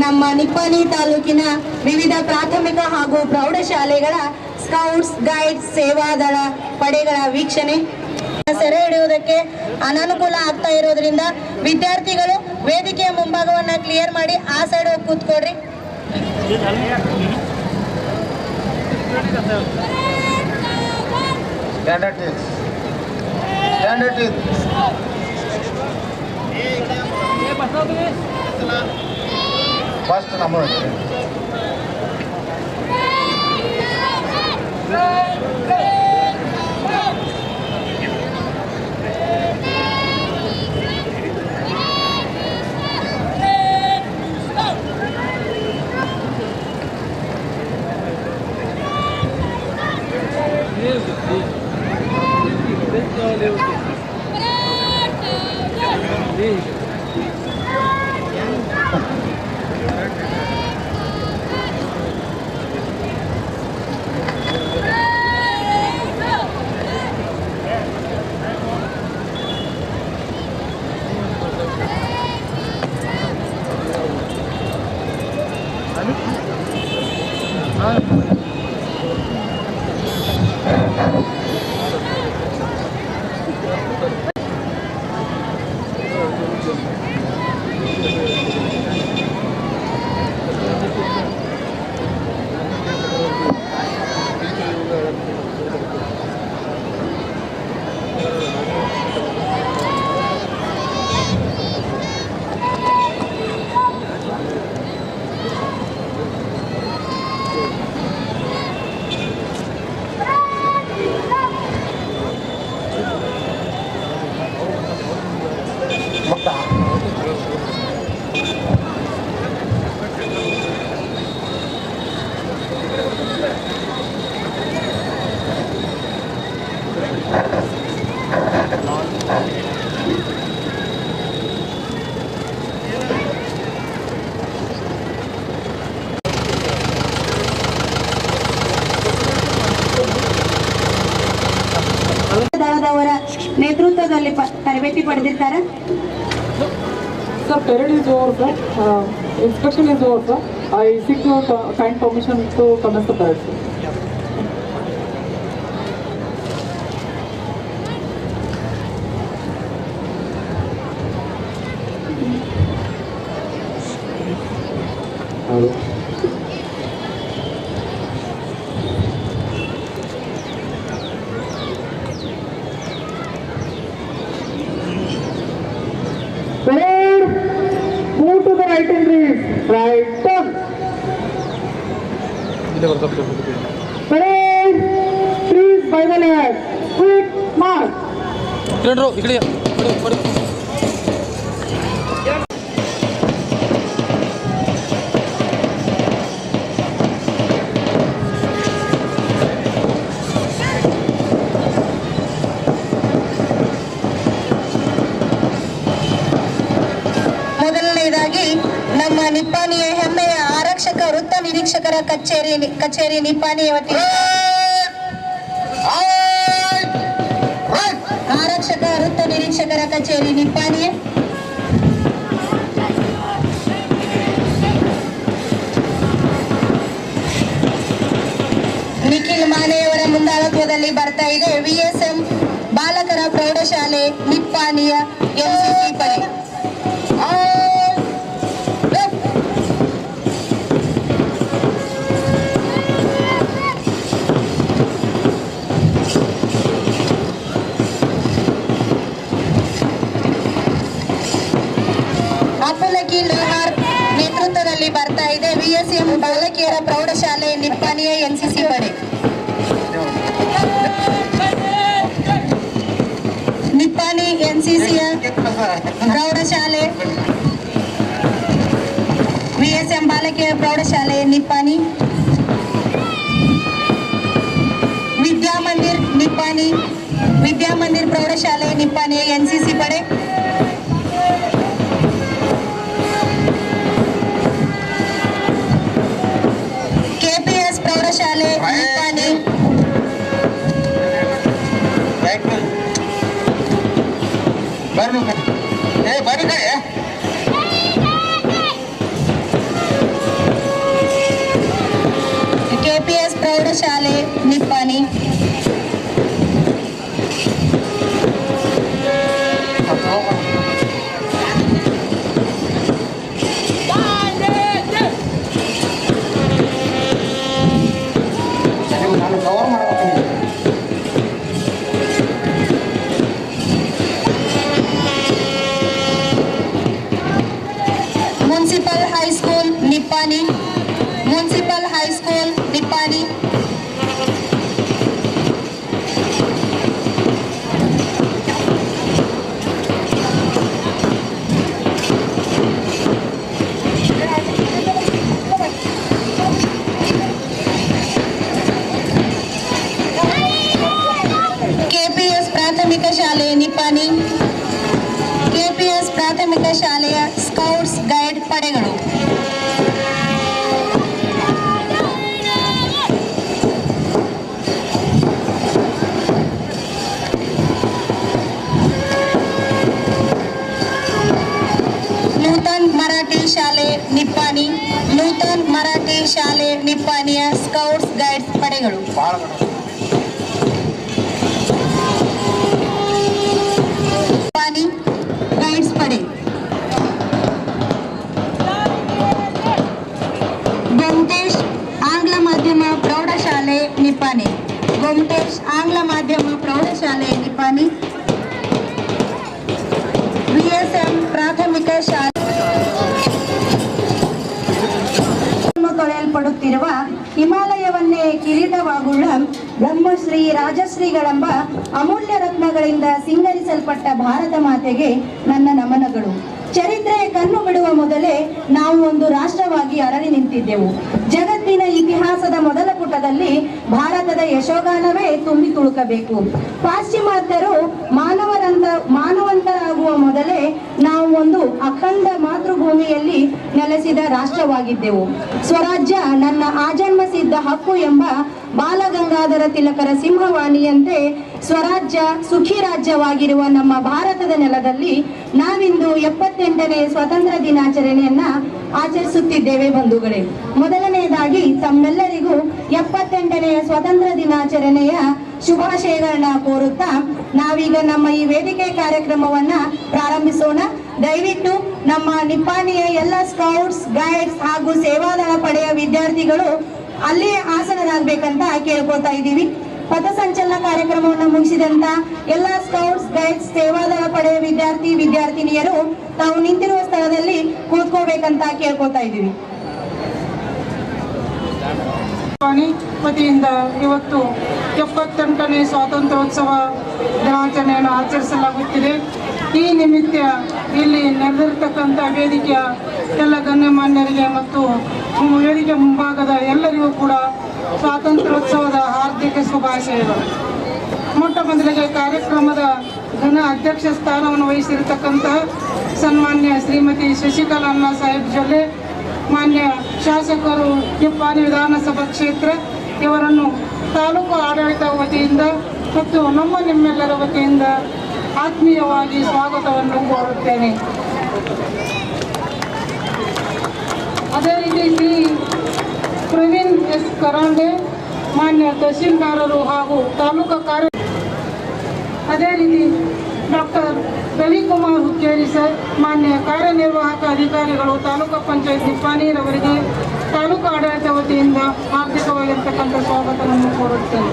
ನಮ್ಮ ನಿಪ್ಪಾಣಿ ತಾಲೂಕಿನ ವಿವಿಧ ಪ್ರಾಥಮಿಕ ಹಾಗೂ ಪ್ರೌಢಶಾಲೆಗಳ ಸ್ಕೌಟ್ಸ್ ಗೈಡ್ಸ್ ಸೇವಾದಳ ಪಡೆಗಳ ವೀಕ್ಷಣೆ ಸೆರೆ ಹಿಡಿಯುವುದಕ್ಕೆ ಅನಾನುಕೂಲ ಆಗ್ತಾ ಇರೋದ್ರಿಂದ ವಿದ್ಯಾರ್ಥಿಗಳು ವೇದಿಕೆಯ ಮುಂಭಾಗವನ್ನ ಕ್ಲಿಯರ್ ಮಾಡಿ ಆ ಸೈಡ್ ಹೋಗಿ ಕೂತ್ಕೊಡ್ರಿ. ಫಸ್ಟ್ ನಂಬರ್ ದಳದವರ ನೇತೃತ್ವದಲ್ಲಿ ತರಬೇತಿ ಪಡೆದಿದ್ದಾರೆ. Sir, parade is over, sir. Inspection is over, sir. I seek your kind permission to commence the parade, sir. Parade, move to the right and lead. Right turn. Parade, please by the left. Quick march. ಮೊದಲನೇದಾಗಿ ನಮ್ಮ ನಿಪ್ಪಾಣಿಯ ಹೆಮ್ಮೆಯ ಆರಕ್ಷಕ ವೃತ್ತ ನಿರೀಕ್ಷಕರ ಕಚೇರಿ ನಿಪ್ಪಾಣಿಯ ವತಿಯಿಂದ ಆರಕ್ಷಕ ವೃತ್ತ ನಿರೀಕ್ಷಕರ ಕಚೇರಿ ನಿಪ್ಪಾಣಿಯ ನಿಖಿಲ್ ಮಾನೆಯವರ ಮುಂದಾಳತ್ವದಲ್ಲಿ ಬರ್ತಾ ಇದೆ VSM ಬಾಲಕರ ಪ್ರೌಢಶಾಲೆ ನಿಪ್ಪಾಣಿಯ NCC ಪಡೆ. ನೇತೃತ್ವದಲ್ಲಿ ಬರ್ತಾ ಇದೆ VSM ಬಾಲಕಿಯರ ಪ್ರೌಢಶಾಲೆ ನಿಪ್ಪಾಣಿಯ NCC ಪಡೆ. ನಿಪ್ಪಾಣಿ NCCಯ ಪ್ರೌಢಶಾಲೆ VSM ಬಾಲಕಿಯರ ಪ್ರೌಢಶಾಲೆ ನಿಪ್ಪಾಣಿ, ವಿದ್ಯಾಮಂದಿರ್ ಪ್ರೌಢಶಾಲೆ ನಿಪ್ಪಾಣಿಯ NCC ಪಡೆ. KPS ಪ್ರೌಢಶಾಲೆ Nippani, high school Nippani, municipal high school Nippani, KPS ಪ್ರಾಥಮಿಕ ಶಾಲೆ ನಿಪ್ಪಾಣಿ, ಕೆಪಿಎಸ್ ಪ್ರಾಥಮಿಕ ಶಾಲೆಯ ಸ್ಕೌಟ್ಸ್ ಗೈಡ್ ಪಡೆಗಳು, ನೂತನ್ ಮರಾಠಿ ಶಾಲೆ ನಿಪ್ಪಾಣಿ, ನೂತನ್ ಮರಾಠಿ ಶಾಲೆ ನಿಪ್ಪಾಣಿಯ ಸ್ಕೌಟ್ಸ್ ಗೈಡ್ಸ್ ಪಡೆಗಳು, ನಿಪ್ಪಾಣಿ ಗೈಡ್ಸ್ ಪಡೆ, ಗೊಮ್ಟೇಶ್ ಆಂಗ್ಲ ಮಾಧ್ಯಮ ಪ್ರೌಢಶಾಲೆ ನಿಪ್ಪಾಣಿ, ಗೊಮ್ಟೇಶ್ ಆಂಗ್ಲ ಮಾಧ್ಯಮ ಪ್ರೌಢಶಾಲೆ ನಿಪ್ಪಾಣಿ, ವಿಎಸ್ಎಂ ಪ್ರಾಥಮಿಕ ಶಾಲೆ ತೊಳೆಯಲ್ಪಡುತ್ತಿರುವ ಹಿಮಾಲಯವನ್ನೇ ಕಿರೀಟವಾಗುಳ್ಳ ಬ್ರಹ್ಮಶ್ರೀ ರಾಜಶ್ರೀಗಳೆಂಬ ಅಮೂಲ್ಯ ರತ್ನಗಳಿಂದ ಸಿಂಗರಿಸಲ್ಪಟ್ಟ ಭಾರತ ಮಾತೆಗೆ ನನ್ನ ನಮನಗಳು. ಚರಿತ್ರೆ ಕಣ್ಣು ಬಿಡುವ ಮೊದಲೇ ನಾವು ಒಂದು ರಾಷ್ಟ್ರವಾಗಿ ಅರಳಿ ನಿಂತಿದ್ದೆವು. ಜಗತ್ತಿನ ಇತಿಹಾಸದ ಮೊದಲ ಪುಟದಲ್ಲಿ ಭಾರತದ ಯಶೋಗಾನವೇ ತುಂಬಿ ತುಳುಕಬೇಕು. ಪಾಶ್ಚಿಮಾತ್ಯರು ಮಾನವಂತರಾಗುವ ಮೊದಲೇ ನಾವು ಒಂದು ಅಖಂಡ ಮಾತೃಭೂಮಿಯಲ್ಲಿ ನೆಲೆಸಿದ ರಾಷ್ಟ್ರವಾಗಿದ್ದೆವು. ಸ್ವರಾಜ್ಯ ನನ್ನ ಆಜನ್ಮ ಸಿದ್ಧ ಹಕ್ಕು ಎಂಬ ಬಾಲಗಂಗಾಧರ ತಿಲಕರ ಸಿಂಹವಾಣಿಯಂತೆ ಸ್ವರಾಜ್ಯ ಸುಖಿ ರಾಜ್ಯವಾಗಿರುವ ನಮ್ಮ ಭಾರತದ ನೆಲದಲ್ಲಿ ನಾವಿಂದು 78ನೇ ಸ್ವಾತಂತ್ರ್ಯ ದಿನಾಚರಣೆಯನ್ನ ಆಚರಿಸುತ್ತಿದ್ದೇವೆ ಬಂಧುಗಳೇ. ಮೊದಲನೆಯದಾಗಿ ತಮ್ಮೆಲ್ಲರಿಗೂ 78ನೇ ಸ್ವಾತಂತ್ರ್ಯ ದಿನಾಚರಣೆಯ ಶುಭಾಶಯಗಳನ್ನ ಕೋರುತ್ತಾ ನಾವೀಗ ನಮ್ಮ ಈ ವೇದಿಕೆ ಕಾರ್ಯಕ್ರಮವನ್ನ ಪ್ರಾರಂಭಿಸೋಣ. ದಯವಿಟ್ಟು ನಮ್ಮ ನಿಪ್ಪಾಣಿಯ ಎಲ್ಲ ಸ್ಕೌಟ್ಸ್ ಗೈಡ್ಸ್ ಹಾಗೂ ಸೇವಾದಳ ಪಡೆಯ ವಿದ್ಯಾರ್ಥಿಗಳು ಅಲ್ಲೇ ಆಸನರಾಗಬೇಕಂತ ಕೇಳ್ಕೊತಾ ಇದ್ದೀವಿ. ಪಥಸಂಚಲನ ಕಾರ್ಯಕ್ರಮವನ್ನು ಮುಗಿಸಿದಂತ ಎಲ್ಲ ಸ್ಕೌಟ್ಸ್ ಗೈಡ್ಸ್ ಸೇವಾದಳ ಪಡೆಯ ವಿದ್ಯಾರ್ಥಿನಿಯರು ತಾವು ನಿಂತಿರುವ ಸ್ಥಳದಲ್ಲಿ ಕೂತ್ಕೋಬೇಕಂತ ಕೇಳ್ಕೊತಾ ಇದ್ದೀವಿ. ವತಿಯಿಂದ ಇವತ್ತು 78ನೇ ಸ್ವಾತಂತ್ರ್ಯೋತ್ಸವ ದಿನಾಚರಣೆಯನ್ನು ಆಚರಿಸಲಾಗುತ್ತಿದೆ. ಈ ನಿಮಿತ್ತ ಇಲ್ಲಿ ನೆರೆದಿರ್ತಕ್ಕಂಥ ವೇದಿಕೆಯ ಎಲ್ಲ ಗಣ್ಯಮಾನ್ಯರಿಗೆ ಮತ್ತು ವೇದಿಕೆ ಮುಂಭಾಗದ ಎಲ್ಲರಿಗೂ ಕೂಡ ಸ್ವಾತಂತ್ರ್ಯೋತ್ಸವದ ಹಾರ್ದಿಕ ಶುಭಾಶಯಗಳು. ಮೊಟ್ಟ ಮೊದಲಿಗೆ ಕಾರ್ಯಕ್ರಮದ ಘನ ಅಧ್ಯಕ್ಷ ಸ್ಥಾನವನ್ನು ವಹಿಸಿರತಕ್ಕಂತಹ ಸನ್ಮಾನ್ಯ ಶ್ರೀಮತಿ ಶಶಿಕಲಾ ಅಣ್ಣ ಸಾಹೇಬ್ ಜೊಲ್ಲೆ, ಮಾನ್ಯ ಶಾಸಕರು ನಿಪ್ಪಾಣಿ ವಿಧಾನಸಭಾ ಕ್ಷೇತ್ರ ಇವರನ್ನು ತಾಲೂಕು ಆಡಳಿತ ವತಿಯಿಂದ ಮತ್ತು ನಿಮ್ಮೆಲ್ಲರ ವತಿಯಿಂದ ಆತ್ಮೀಯವಾಗಿ ಸ್ವಾಗತವನ್ನು ಕೋರುತ್ತೇನೆ. ಅದೇ ರೀತಿ ಶ್ರೀ ಪ್ರವೀಣ್ ಎಸ್ ಕರಾಂಡೆ, ಮಾನ್ಯ ತಹಶೀಲ್ದಾರರು ಹಾಗೂ ತಾಲೂಕು ಅದೇ ರೀತಿ ಡಾಕ್ಟರ್ ರವಿಕುಮಾರ್ ಹುಕ್ಕೇರಿ ಸರ್, ಮಾನ್ಯ ಕಾರ್ಯನಿರ್ವಾಹಕ ಅಧಿಕಾರಿಗಳು ತಾಲೂಕು ಪಂಚಾಯತ್ ನಿಪ್ಪಾಣಿರವರಿಗೆ ತಾಲೂಕು ಆಡಳಿತ ವತಿಯಿಂದ ಹಾರ್ದಿಕವಾಗಿರ್ತಕ್ಕಂಥ ಸ್ವಾಗತವನ್ನು ಕೋರುತ್ತೇನೆ.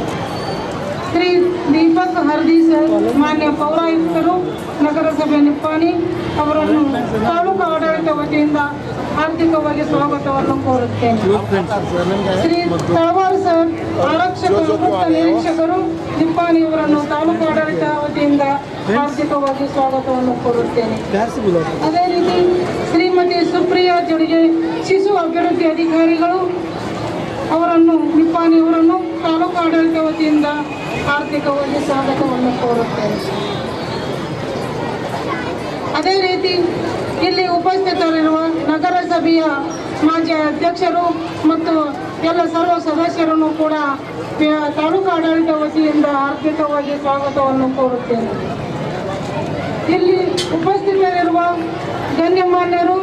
ಶ್ರೀ ದೀಪಕ್ ಹರ್ದಿ ಸರ್, ಮಾನ್ಯ ಪೌರಾಯುಕ್ತರು ನಗರಸಭೆ ನಿಪ್ಪಾಣಿ ಅವರನ್ನು ತಾಲೂಕು ಆಡಳಿತ ವತಿಯಿಂದ ಹಾರ್ದಿಕವಾಗಿ ಸ್ವಾಗತವನ್ನು ಕೋರುತ್ತೇನೆ. ಶ್ರೀ ತಳವಾರ್ ಸರ್, ಆರಕ್ಷಕರು ಮುಖ್ಯ ನಿರೀಕ್ಷಕರು ನಿಪ್ಪಾಣಿ ಅವರನ್ನು ತಾಲೂಕು ಆಡಳಿತ ವತಿಯಿಂದ ಹಾರ್ದಿಕವಾಗಿ ಸ್ವಾಗತವನ್ನು ಕೋರುತ್ತೇನೆ. ಅದೇ ರೀತಿ ಶ್ರೀಮತಿ ಸುಪ್ರಿಯಾ ಜೊಡಿಗೆ, ಶಿಶು ಅಭಿವೃದ್ಧಿ ಅಧಿಕಾರಿಗಳು ಅವರನ್ನು ನಿಪ್ಪಾಣಿಯವರನ್ನು ತಾಲೂಕು ಆಡಳಿತ ವತಿಯಿಂದ ಹಾರ್ದಿಕವಾಗಿ ಸ್ವಾಗತವನ್ನು ಕೋರುತ್ತೇನೆ. ಅದೇ ರೀತಿ ಇಲ್ಲಿ ಉಪಸ್ಥಿತರಿರುವ ನಗರಸಭೆಯ ಮಾಜಿ ಅಧ್ಯಕ್ಷರು ಮತ್ತು ಎಲ್ಲ ಸರ್ವ ಸದಸ್ಯರನ್ನು ಕೂಡ ತಾಲೂಕು ಆಡಳಿತ ವತಿಯಿಂದ ಹಾರ್ದಿಕವಾಗಿ ಸ್ವಾಗತವನ್ನು ಕೋರುತ್ತೇನೆ. ಇಲ್ಲಿ ಉಪಸ್ಥಿತರಿರುವ ಗಣ್ಯಮಾನ್ಯರು,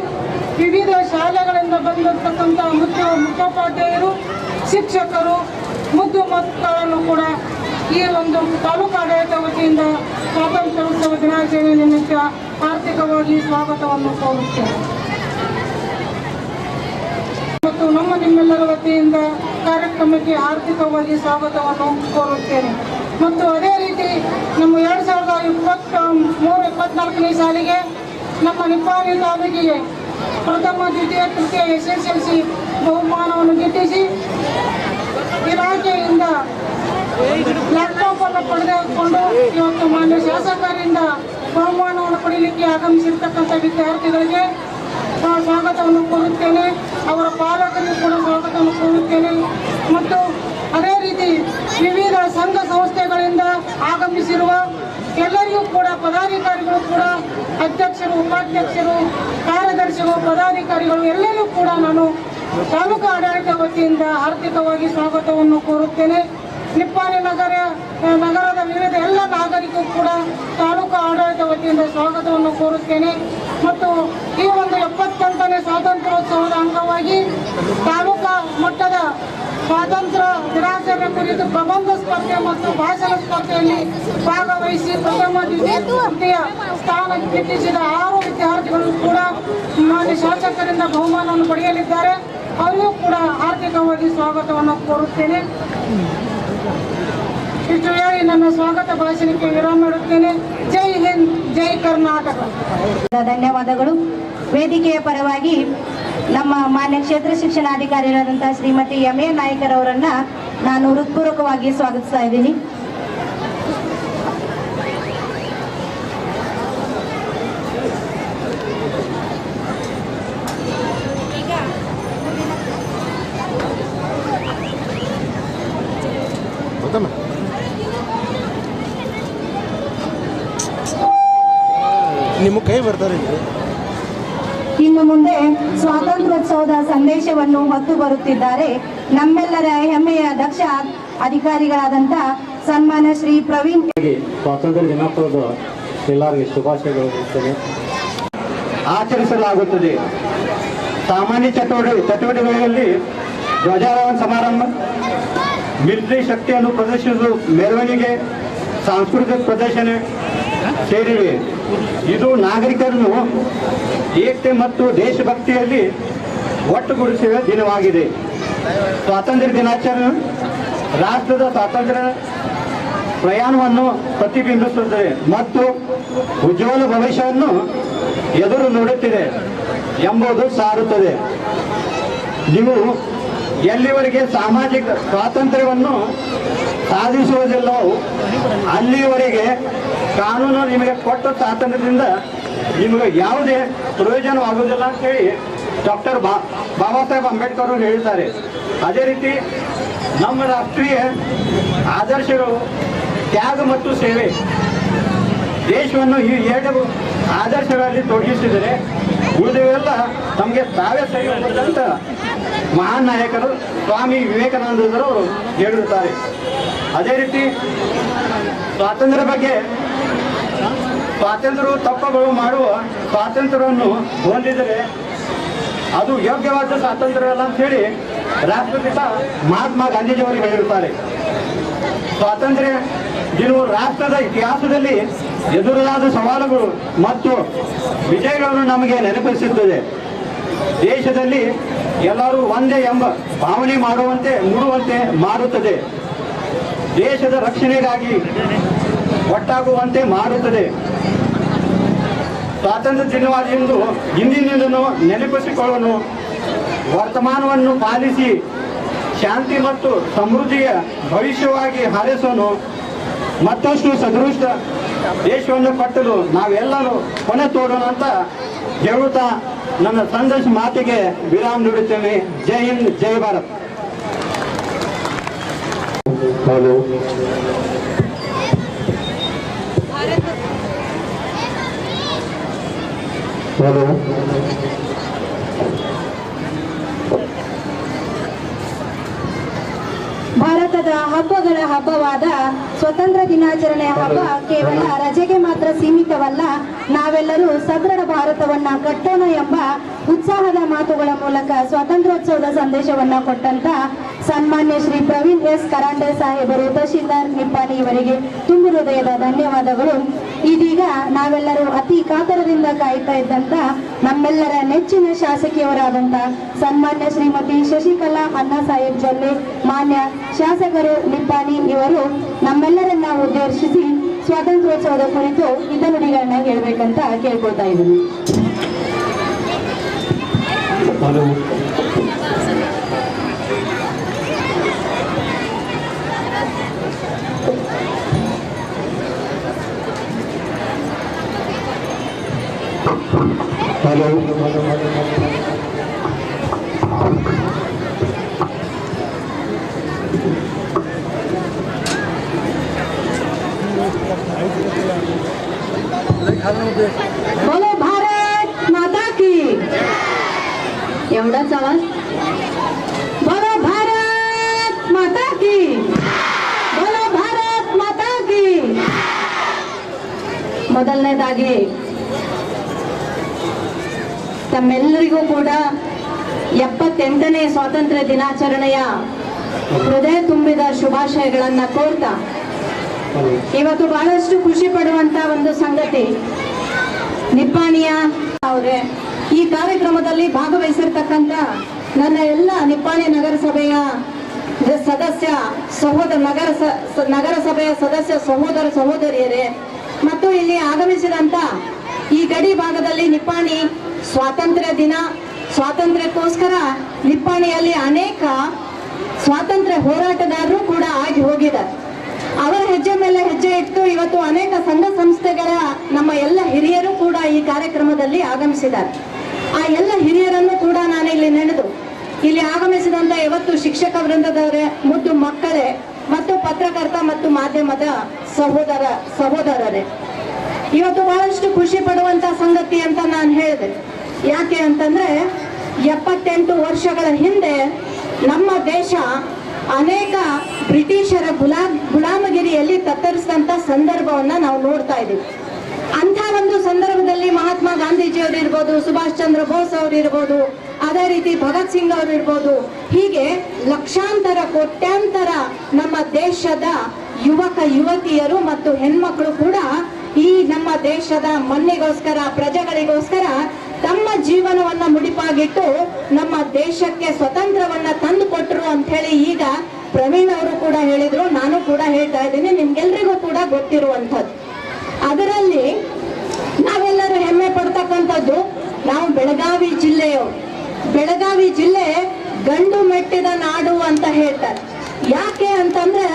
ವಿವಿಧ ಶಾಲೆಗಳಿಂದ ಬಂದಿರತಕ್ಕಂಥ ಮುಖ್ಯೋಪಾಧ್ಯಾಯರು, ಶಿಕ್ಷಕರು, ಮುದ್ದು ಮಕ್ಕಳನ್ನು ಕೂಡ ಈ ಒಂದು ತಾಲೂಕು ಆಡಳಿತ ವತಿಯಿಂದ ಸ್ವಾತಂತ್ರ್ಯೋತ್ಸವ ದಿನಾಚರಣೆ ನಿಮಿತ್ತ ಆರ್ಥಿಕವಾಗಿ ಸ್ವಾಗತವನ್ನು ಕೋರುತ್ತೇನೆ. ಮತ್ತು ನಿಮ್ಮೆಲ್ಲರ ವತಿಯಿಂದ ಕಾರ್ಯಕ್ರಮಕ್ಕೆ ಆರ್ಥಿಕವಾಗಿ ಸ್ವಾಗತವನ್ನು ಕೋರುತ್ತೇನೆ. ಮತ್ತು ಅದೇ ರೀತಿ ನಮ್ಮ 2023-24ನೇ ಸಾಲಿಗೆ ನಮ್ಮ ನಿಪ್ಪಾಣಿ ತಾಲೂಕಿಗೆ ಪ್ರಥಮ ದ್ವಿತೀಯ ತೃತೀಯ SSLC ಬಹುಮಾನವನ್ನು ಗಿಟ್ಟಿಸಿ ಇಲಾಖೆಯಿಂದ ಲ್ಯಾಪ್ಟಾಪ್ ಅನ್ನು ಪಡೆದುಕೊಂಡು ಇವತ್ತು ಮಾನ್ಯ ಶಾಸಕರಿಂದ ಬಹುಮಾನವನ್ನು ಪಡೆಯಲಿಕ್ಕೆ ಆಗಮಿಸಿರ್ತಕ್ಕಂಥ ವಿದ್ಯಾರ್ಥಿಗಳಿಗೆ ಸ್ವಾಗತವನ್ನು ಕೋರುತ್ತೇನೆ. ಅವರ ಪಾಲಕರಿಗೂ ಕೂಡ ಸ್ವಾಗತವನ್ನು ಕೋರುತ್ತೇನೆ. ಮತ್ತು ಅದೇ ರೀತಿ ವಿವಿಧ ಸಂಘ ಸಂಸ್ಥೆಗಳಿಂದ ಆಗಮಿಸಿರುವ ಎಲ್ಲರಿಗೂ ಕೂಡ ಪದಾಧಿಕಾರಿಗಳು ಕೂಡ ಅಧ್ಯಕ್ಷರು, ಉಪಾಧ್ಯಕ್ಷರು, ಕಾರ್ಯದರ್ಶಿಗಳು, ಪದಾಧಿಕಾರಿಗಳು ಎಲ್ಲರಿಗೂ ಕೂಡ ನಾನು ತಾಲೂಕು ಆಡಳಿತ ವತಿಯಿಂದ ಆರ್ಥಿಕವಾಗಿ ಸ್ವಾಗತವನ್ನು ಕೋರುತ್ತೇನೆ. ನಿಪ್ಪಾಣಿ ನಗರದ ವಿವಿಧ ಎಲ್ಲ ನಾಗರಿಕರು ಕೂಡ ತಾಲೂಕು ಆಡಳಿತ ವತಿಯಿಂದ ಸ್ವಾಗತವನ್ನು ಕೋರುತ್ತೇನೆ. ಮತ್ತು ಈ ಒಂದು 78ನೇ ಸ್ವಾತಂತ್ರ್ಯೋತ್ಸವದ ಅಂಗವಾಗಿ ತಾಲೂಕಾ ಮಟ್ಟದ ಸ್ವಾತಂತ್ರ್ಯ ದಿನಾಚರಣೆ ಕುರಿತು ಪ್ರಬಂಧ ಸ್ಪರ್ಧೆ ಮತ್ತು ಭಾಷಣ ಸ್ಪರ್ಧೆಯಲ್ಲಿ ಭಾಗವಹಿಸಿ ಪ್ರಥಮ ದ್ವಿತೀಯ ಸ್ಥಾನ ಗಿಟ್ಟಿಸಿದ 6 ವಿದ್ಯಾರ್ಥಿಗಳು ಕೂಡ ಮಾನ್ಯ ಶಾಸಕರಿಂದ ಬಹುಮಾನವನ್ನು ಪಡೆಯಲಿದ್ದಾರೆ. ಅವರಿಗೂ ಕೂಡ ಆರ್ಥಿಕವಾಗಿ ಸ್ವಾಗತವನ್ನು ಕೋರುತ್ತೇನೆ. ಇಷ್ಟು ಹೇಳಿ ನನ್ನ ಸ್ವಾಗತ ಭಾಷಣಕ್ಕೆ ವಿರಾಮ ಇಡುತ್ತೇನೆ. ಜೈ ಹಿಂದ್, ಜೈ ಕರ್ನಾಟಕ. ಧನ್ಯವಾದಗಳು. ವೇದಿಕೆಯ ಪರವಾಗಿ ನಮ್ಮ ಮಾನ್ಯ ಕ್ಷೇತ್ರ ಶಿಕ್ಷಣಾಧಿಕಾರಿಯಾದಂತಹ ಶ್ರೀಮತಿ MA ನಾಯ್ಕರವರನ್ನ ನಾನು ಹೃತ್ಪೂರ್ವಕವಾಗಿ ಸ್ವಾಗತಿಸ್ತಾ ಇದ್ದೀನಿ. ನಿಮ್ಮ ಕೈ ಬರ್ತಾರೆ. ಇನ್ನು ಮುಂದೆ ಸ್ವಾತಂತ್ರ್ಯೋತ್ಸವದ ಸಂದೇಶವನ್ನು ಹೊತ್ತು ಬರುತ್ತಿದ್ದಾರೆ ನಮ್ಮೆಲ್ಲರ ಹೆಮ್ಮೆಯ ದಕ್ಷ ಅಧಿಕಾರಿಗಳಾದಂಥ ಸನ್ಮಾನ್ಯ ಶ್ರೀ ಪ್ರವೀಣ್. ಸ್ವಾತಂತ್ರ್ಯ ದಿನಾಚರಣೆದ ಎಲ್ಲರಿಗೆ ಶುಭಾಶಯಗಳು ಆಚರಿಸಲಾಗುತ್ತದೆ. ಸಾಮಾನ್ಯ ಚಟುವಟಿಕೆಗಳಲ್ಲಿ ಧ್ವಜಾರೋಹಣ ಸಮಾರಂಭ, ಮಿಲಿಟರಿ ಶಕ್ತಿಯನ್ನು ಪ್ರದರ್ಶಿಸುವ ಮೆರವಣಿಗೆ, ಸಾಂಸ್ಕೃತಿಕ ಪ್ರದರ್ಶನ ಸೇರಿವೆ. ಇದು ನಾಗರಿಕರನ್ನು ಏಕತೆ ಮತ್ತು ದೇಶಭಕ್ತಿಯಲ್ಲಿ ಒಟ್ಟುಗೂಡಿಸುವ ದಿನವಾಗಿದೆ. ಸ್ವಾತಂತ್ರ್ಯ ದಿನಾಚರಣೆ ರಾಷ್ಟ್ರದ ಸ್ವಾತಂತ್ರ್ಯ ಪ್ರಯಾಣವನ್ನು ಪ್ರತಿಬಿಂಬಿಸುತ್ತದೆ ಮತ್ತು ಉಜ್ವಲ ಭವಿಷ್ಯವನ್ನು ಎದುರು ನೋಡುತ್ತಿದೆ ಎಂಬುದು ಸಾರುತ್ತದೆ. ನೀವು ಎಲ್ಲಿವರೆಗೆ ಸಾಮಾಜಿಕ ಸ್ವಾತಂತ್ರ್ಯವನ್ನು ಸಾಧಿಸುವುದಿಲ್ಲವೋ ಅಲ್ಲಿಯವರೆಗೆ ಕಾನೂನು ನಿಮಗೆ ಕೊಟ್ಟ ಸ್ವಾತಂತ್ರ್ಯದಿಂದ ನಿಮಗೆ ಯಾವುದೇ ಪ್ರಯೋಜನವಾಗುವುದಿಲ್ಲ ಅಂತ ಹೇಳಿ ಡಾಕ್ಟರ್ ಬಾಬಾ ಸಾಹೇಬ್ ಅಂಬೇಡ್ಕರ್ ಅವರು ಹೇಳಿದ್ದಾರೆ. ಅದೇ ರೀತಿ ನಮ್ಮ ರಾಷ್ಟ್ರೀಯ ಆದರ್ಶಗಳು ತ್ಯಾಗ ಮತ್ತು ಸೇವೆ. ದೇಶವನ್ನು ಈ 2 ಆದರ್ಶಗಳಲ್ಲಿ ತೊಡಗಿಸಿದರೆ ಉಳಿದವೆಲ್ಲ ತಮಗೆ ತಾವೇ ಸರಿ ಹೋಗುತ್ತಂತ ಮಹಾನ್ ನಾಯಕರು ಸ್ವಾಮಿ ವಿವೇಕಾನಂದರವರು ಹೇಳಿರುತ್ತಾರೆ. ಅದೇ ರೀತಿ ಸ್ವಾತಂತ್ರ್ಯ ಬಗ್ಗೆ ಸ್ವಾತಂತ್ರ್ಯವು ತಪ್ಪುಗಳು ಮಾಡುವ ಸ್ವಾತಂತ್ರ್ಯವನ್ನು ಹೊಂದಿದರೆ ಅದು ಯೋಗ್ಯವಾದ ಸ್ವಾತಂತ್ರ್ಯ ಅಲ್ಲ ಅಂತ ಹೇಳಿ ರಾಷ್ಟ್ರಪಿತ ಮಹಾತ್ಮ ಗಾಂಧೀಜಿಯವರು ಹೇಳಿರುತ್ತಾರೆ. ಸ್ವಾತಂತ್ರ್ಯ ದಿನವು ರಾಷ್ಟ್ರದ ಇತಿಹಾಸದಲ್ಲಿ ಎದುರಾದ ಸವಾಲುಗಳು ಮತ್ತು ವಿಜಯಗಳನ್ನು ನಮಗೆ ನೆನಪಿಸುತ್ತದೆ. ದೇಶದಲ್ಲಿ ಎಲ್ಲರೂ ಒಂದೇ ಎಂಬ ಭಾವನೆ ಮೂಡುವಂತೆ ಮಾಡುತ್ತದೆ. ದೇಶದ ರಕ್ಷಣೆಗಾಗಿ ಒಟ್ಟಾಗುವಂತೆ ಮಾಡುತ್ತದೆ. ಸ್ವಾತಂತ್ರ್ಯ ದಿನವಾದ ಇಂದಿನಿಂದಲೂ ನೆನಪಿಸಿಕೊಳ್ಳಲು ವರ್ತಮಾನವನ್ನು ಪಾಲಿಸಿ ಶಾಂತಿ ಮತ್ತು ಸಮೃದ್ಧಿಯ ಭವಿಷ್ಯವಾಗಿ ಹಾರೈಸೋನು ಮತ್ತಷ್ಟು ಸದೃಷ್ಟ ದೇಶವನ್ನು ಕಟ್ಟಲು ನಾವೆಲ್ಲರೂ ಕೊನೆ ತೋರೋಣ ಅಂತ ಹೇಳುತ್ತಾ ನನ್ನ ಸಂದೇಶ ಮಾತಿಗೆ ವಿರಾಮ ನೀಡುತ್ತೇನೆ. ಜೈ ಹಿಂದ್, ಜೈ ಭಾರತ್. ಹಲೋ. ಹಲೋ. ಭಾರತದ ಹಬ್ಬಗಳ ಹಬ್ಬವಾದ ಸ್ವತಂತ್ರ ದಿನಾಚರಣೆ ಹಬ್ಬ ಕೇವಲ ರಜೆಗೆ ಮಾತ್ರ ಸೀಮಿತವಲ್ಲ. ನಾವೆಲ್ಲರೂ ಸದೃಢ ಭಾರತವನ್ನ ಕಟ್ಟೋಣ ಎಂಬ ಉತ್ಸಾಹದ ಮಾತುಗಳ ಮೂಲಕ ಸ್ವಾತಂತ್ರ್ಯೋತ್ಸವದ ಸಂದೇಶವನ್ನ ಕೊಟ್ಟಂತ ಸನ್ಮಾನ್ಯ ಶ್ರೀ ಪ್ರವೀಣ್ ಎಸ್ ಕರಾಂಡೆ ಸಾಹೇಬರು, ತಹಶೀಲ್ದಾರ್ ನಿಪ್ಪಾಣಿ ಇವರಿಗೆ ತುಂಬು ಹೃದಯದ ಧನ್ಯವಾದಗಳು. ಇದೀಗ ನಾವೆಲ್ಲರೂ ಅತಿ ಕಾತರದಿಂದ ಕಾಯ್ತಾ ಇದ್ದಂತ ನಮ್ಮೆಲ್ಲರ ನೆಚ್ಚಿನ ಶಾಸಕಿಯವರಾದಂತ ಸನ್ಮಾನ್ಯ ಶ್ರೀಮತಿ ಶಶಿಕಲಾ ಅಣ್ಣಾ ಸಾಹೇಬ್ ಜೊಲ್ಲೆ, ಮಾನ್ಯ ಶಾಸಕರು ನಿಪ್ಪಾಣಿ ಇವರು ನಮ್ಮೆಲ್ಲರನ್ನ ಉದ್ದೇಶಿಸಿ ಸ್ವಾತಂತ್ರ್ಯೋತ್ಸವದ ಕುರಿತು ಹಿತನುಡಿಗಳನ್ನ ಹೇಳ್ಬೇಕಂತ ಕೇಳ್ಕೊಳ್ತಾ ಇದ್ದೀನಿ. ಹಲೋ ಹಲೋ बोलो भारत माता की एवढाच आवाज बोलो भारत माता की बोलो भारत माता की ಮೊದಲನೇದಾಗಿ ತಮ್ಮೆಲ್ಲರಿಗೂ ಕೂಡ 78ನೇ ಸ್ವಾತಂತ್ರ್ಯ ದಿನಾಚರಣೆಯ ಹೃದಯ ತುಂಬಿದ ಶುಭಾಶಯಗಳನ್ನ ಕೋರ್ತಾ ಇವತ್ತು ಬಹಳಷ್ಟು ಖುಷಿ ಪಡುವಂತ ಒಂದು ಸಂಗತಿ ನಿಪ್ಪಾಣಿಯ ಅವರೇ ಈ ಕಾರ್ಯಕ್ರಮದಲ್ಲಿ ಭಾಗವಹಿಸಿರ್ತಕ್ಕಂಥ ನನ್ನ ಎಲ್ಲ ನಿಪ್ಪಾಣಿ ನಗರಸಭೆಯ ಸದಸ್ಯ ನಗರಸಭೆಯ ಸದಸ್ಯ ಸಹೋದರ ಸಹೋದರಿಯರೇ ಮತ್ತು ಇಲ್ಲಿ ಆಗಮಿಸಿದಂತ ಈ ಗಡಿ ಭಾಗದಲ್ಲಿ ನಿಪ್ಪಾಣಿ ಸ್ವಾತಂತ್ರ್ಯ ದಿನ ಸ್ವಾತಂತ್ರ್ಯಕ್ಕೋಸ್ಕರ ನಿಪ್ಪಾಣಿಯಲ್ಲಿ ಅನೇಕ ಸ್ವಾತಂತ್ರ್ಯ ಹೋರಾಟಗಾರರು ಕೂಡ ಆಗಿ ಹೋಗಿದ್ದಾರೆ. ಅವರ ಹೆಜ್ಜೆ ಮೇಲೆ ಹೆಜ್ಜೆ ಇಟ್ಟು ಇವತ್ತು ಅನೇಕ ಸಂಘ ಸಂಸ್ಥೆಗಳ ನಮ್ಮ ಎಲ್ಲ ಹಿರಿಯರು ಕೂಡ ಈ ಕಾರ್ಯಕ್ರಮದಲ್ಲಿ ಆಗಮಿಸಿದ್ದಾರೆ. ಆ ಎಲ್ಲ ಹಿರಿಯರನ್ನು ಕೂಡ ನಾನು ಇಲ್ಲಿ ನೆನೆದು ಇಲ್ಲಿ ಆಗಮಿಸಿದಂತ ಇವತ್ತು ಶಿಕ್ಷಕ ವೃಂದದವರೇ, ಮುದ್ದು ಮಕ್ಕಳೇ ಮತ್ತು ಪತ್ರಕರ್ತ ಮತ್ತು ಮಾಧ್ಯಮದ ಸಹೋದರರೇ, ಇವತ್ತು ಬಹಳಷ್ಟು ಖುಷಿ ಪಡುವಂತ ಸಂಗತಿ ಅಂತ ನಾನು ಹೇಳಿದೆ. ಯಾಕೆ ಅಂತಂದ್ರೆ 78 ವರ್ಷಗಳ ಹಿಂದೆ ನಮ್ಮ ದೇಶ ಅನೇಕ ಬ್ರಿಟಿಷರ ಗುಲಾಮಗಿರಿಯಲ್ಲಿ ತತ್ತರಿಸಿದಂತ ಸಂದರ್ಭವನ್ನ ನಾವು ನೋಡ್ತಾ ಇದ್ದೀವಿ. ಅಂತ ಒಂದು ಸಂದರ್ಭದಲ್ಲಿ ಮಹಾತ್ಮ ಗಾಂಧೀಜಿಯವರು ಇರ್ಬೋದು, ಸುಭಾಷ್ ಚಂದ್ರ ಬೋಸ್ ಅವರು ಇರ್ಬೋದು, ಅದೇ ರೀತಿ ಭಗತ್ ಸಿಂಗ್ ಅವರು ಇರ್ಬೋದು, ಹೀಗೆ ಲಕ್ಷಾಂತರ ಕೋಟ್ಯಾಂತರ ನಮ್ಮ ದೇಶದ ಯುವಕ ಯುವತಿಯರು ಮತ್ತು ಹೆಣ್ಮಕ್ಳು ಕೂಡ ಈ ನಮ್ಮ ದೇಶದ ಮಣ್ಣಿಗೋಸ್ಕರ ಪ್ರಜೆಗಳಿಗೋಸ್ಕರ ತಮ್ಮ ಜೀವನವನ್ನ ಮುಡಿಪಾಗಿಟ್ಟು ನಮ್ಮ ದೇಶಕ್ಕೆ ಸ್ವತಂತ್ರವನ್ನ ತಂದು ಕೊಟ್ಟರು ಅಂತ ಹೇಳಿ ಈಗ ಪ್ರವೀಣ್ ಅವರು ಕೂಡ ಹೇಳಿದ್ರು, ನಾನು ಕೂಡ ಹೇಳ್ತಾ ಇದ್ದೀನಿ, ನಿಮ್ಗೆಲ್ರಿಗೂ ಕೂಡ ಗೊತ್ತಿರುವಂಥದ್ದು. ಅದರಲ್ಲಿ ನಾವೆಲ್ಲರೂ ಹೆಮ್ಮೆ ಪಡ್ತಕ್ಕಂಥದ್ದು ನಾವು ಬೆಳಗಾವಿ ಜಿಲ್ಲೆಯವರು. ಬೆಳಗಾವಿ ಜಿಲ್ಲೆ ಗಂಡು ಮೆಟ್ಟಿದ ನಾಡು ಅಂತ ಹೇಳ್ತಾರೆ. ಯಾಕೆ ಅಂತಂದ್ರೆ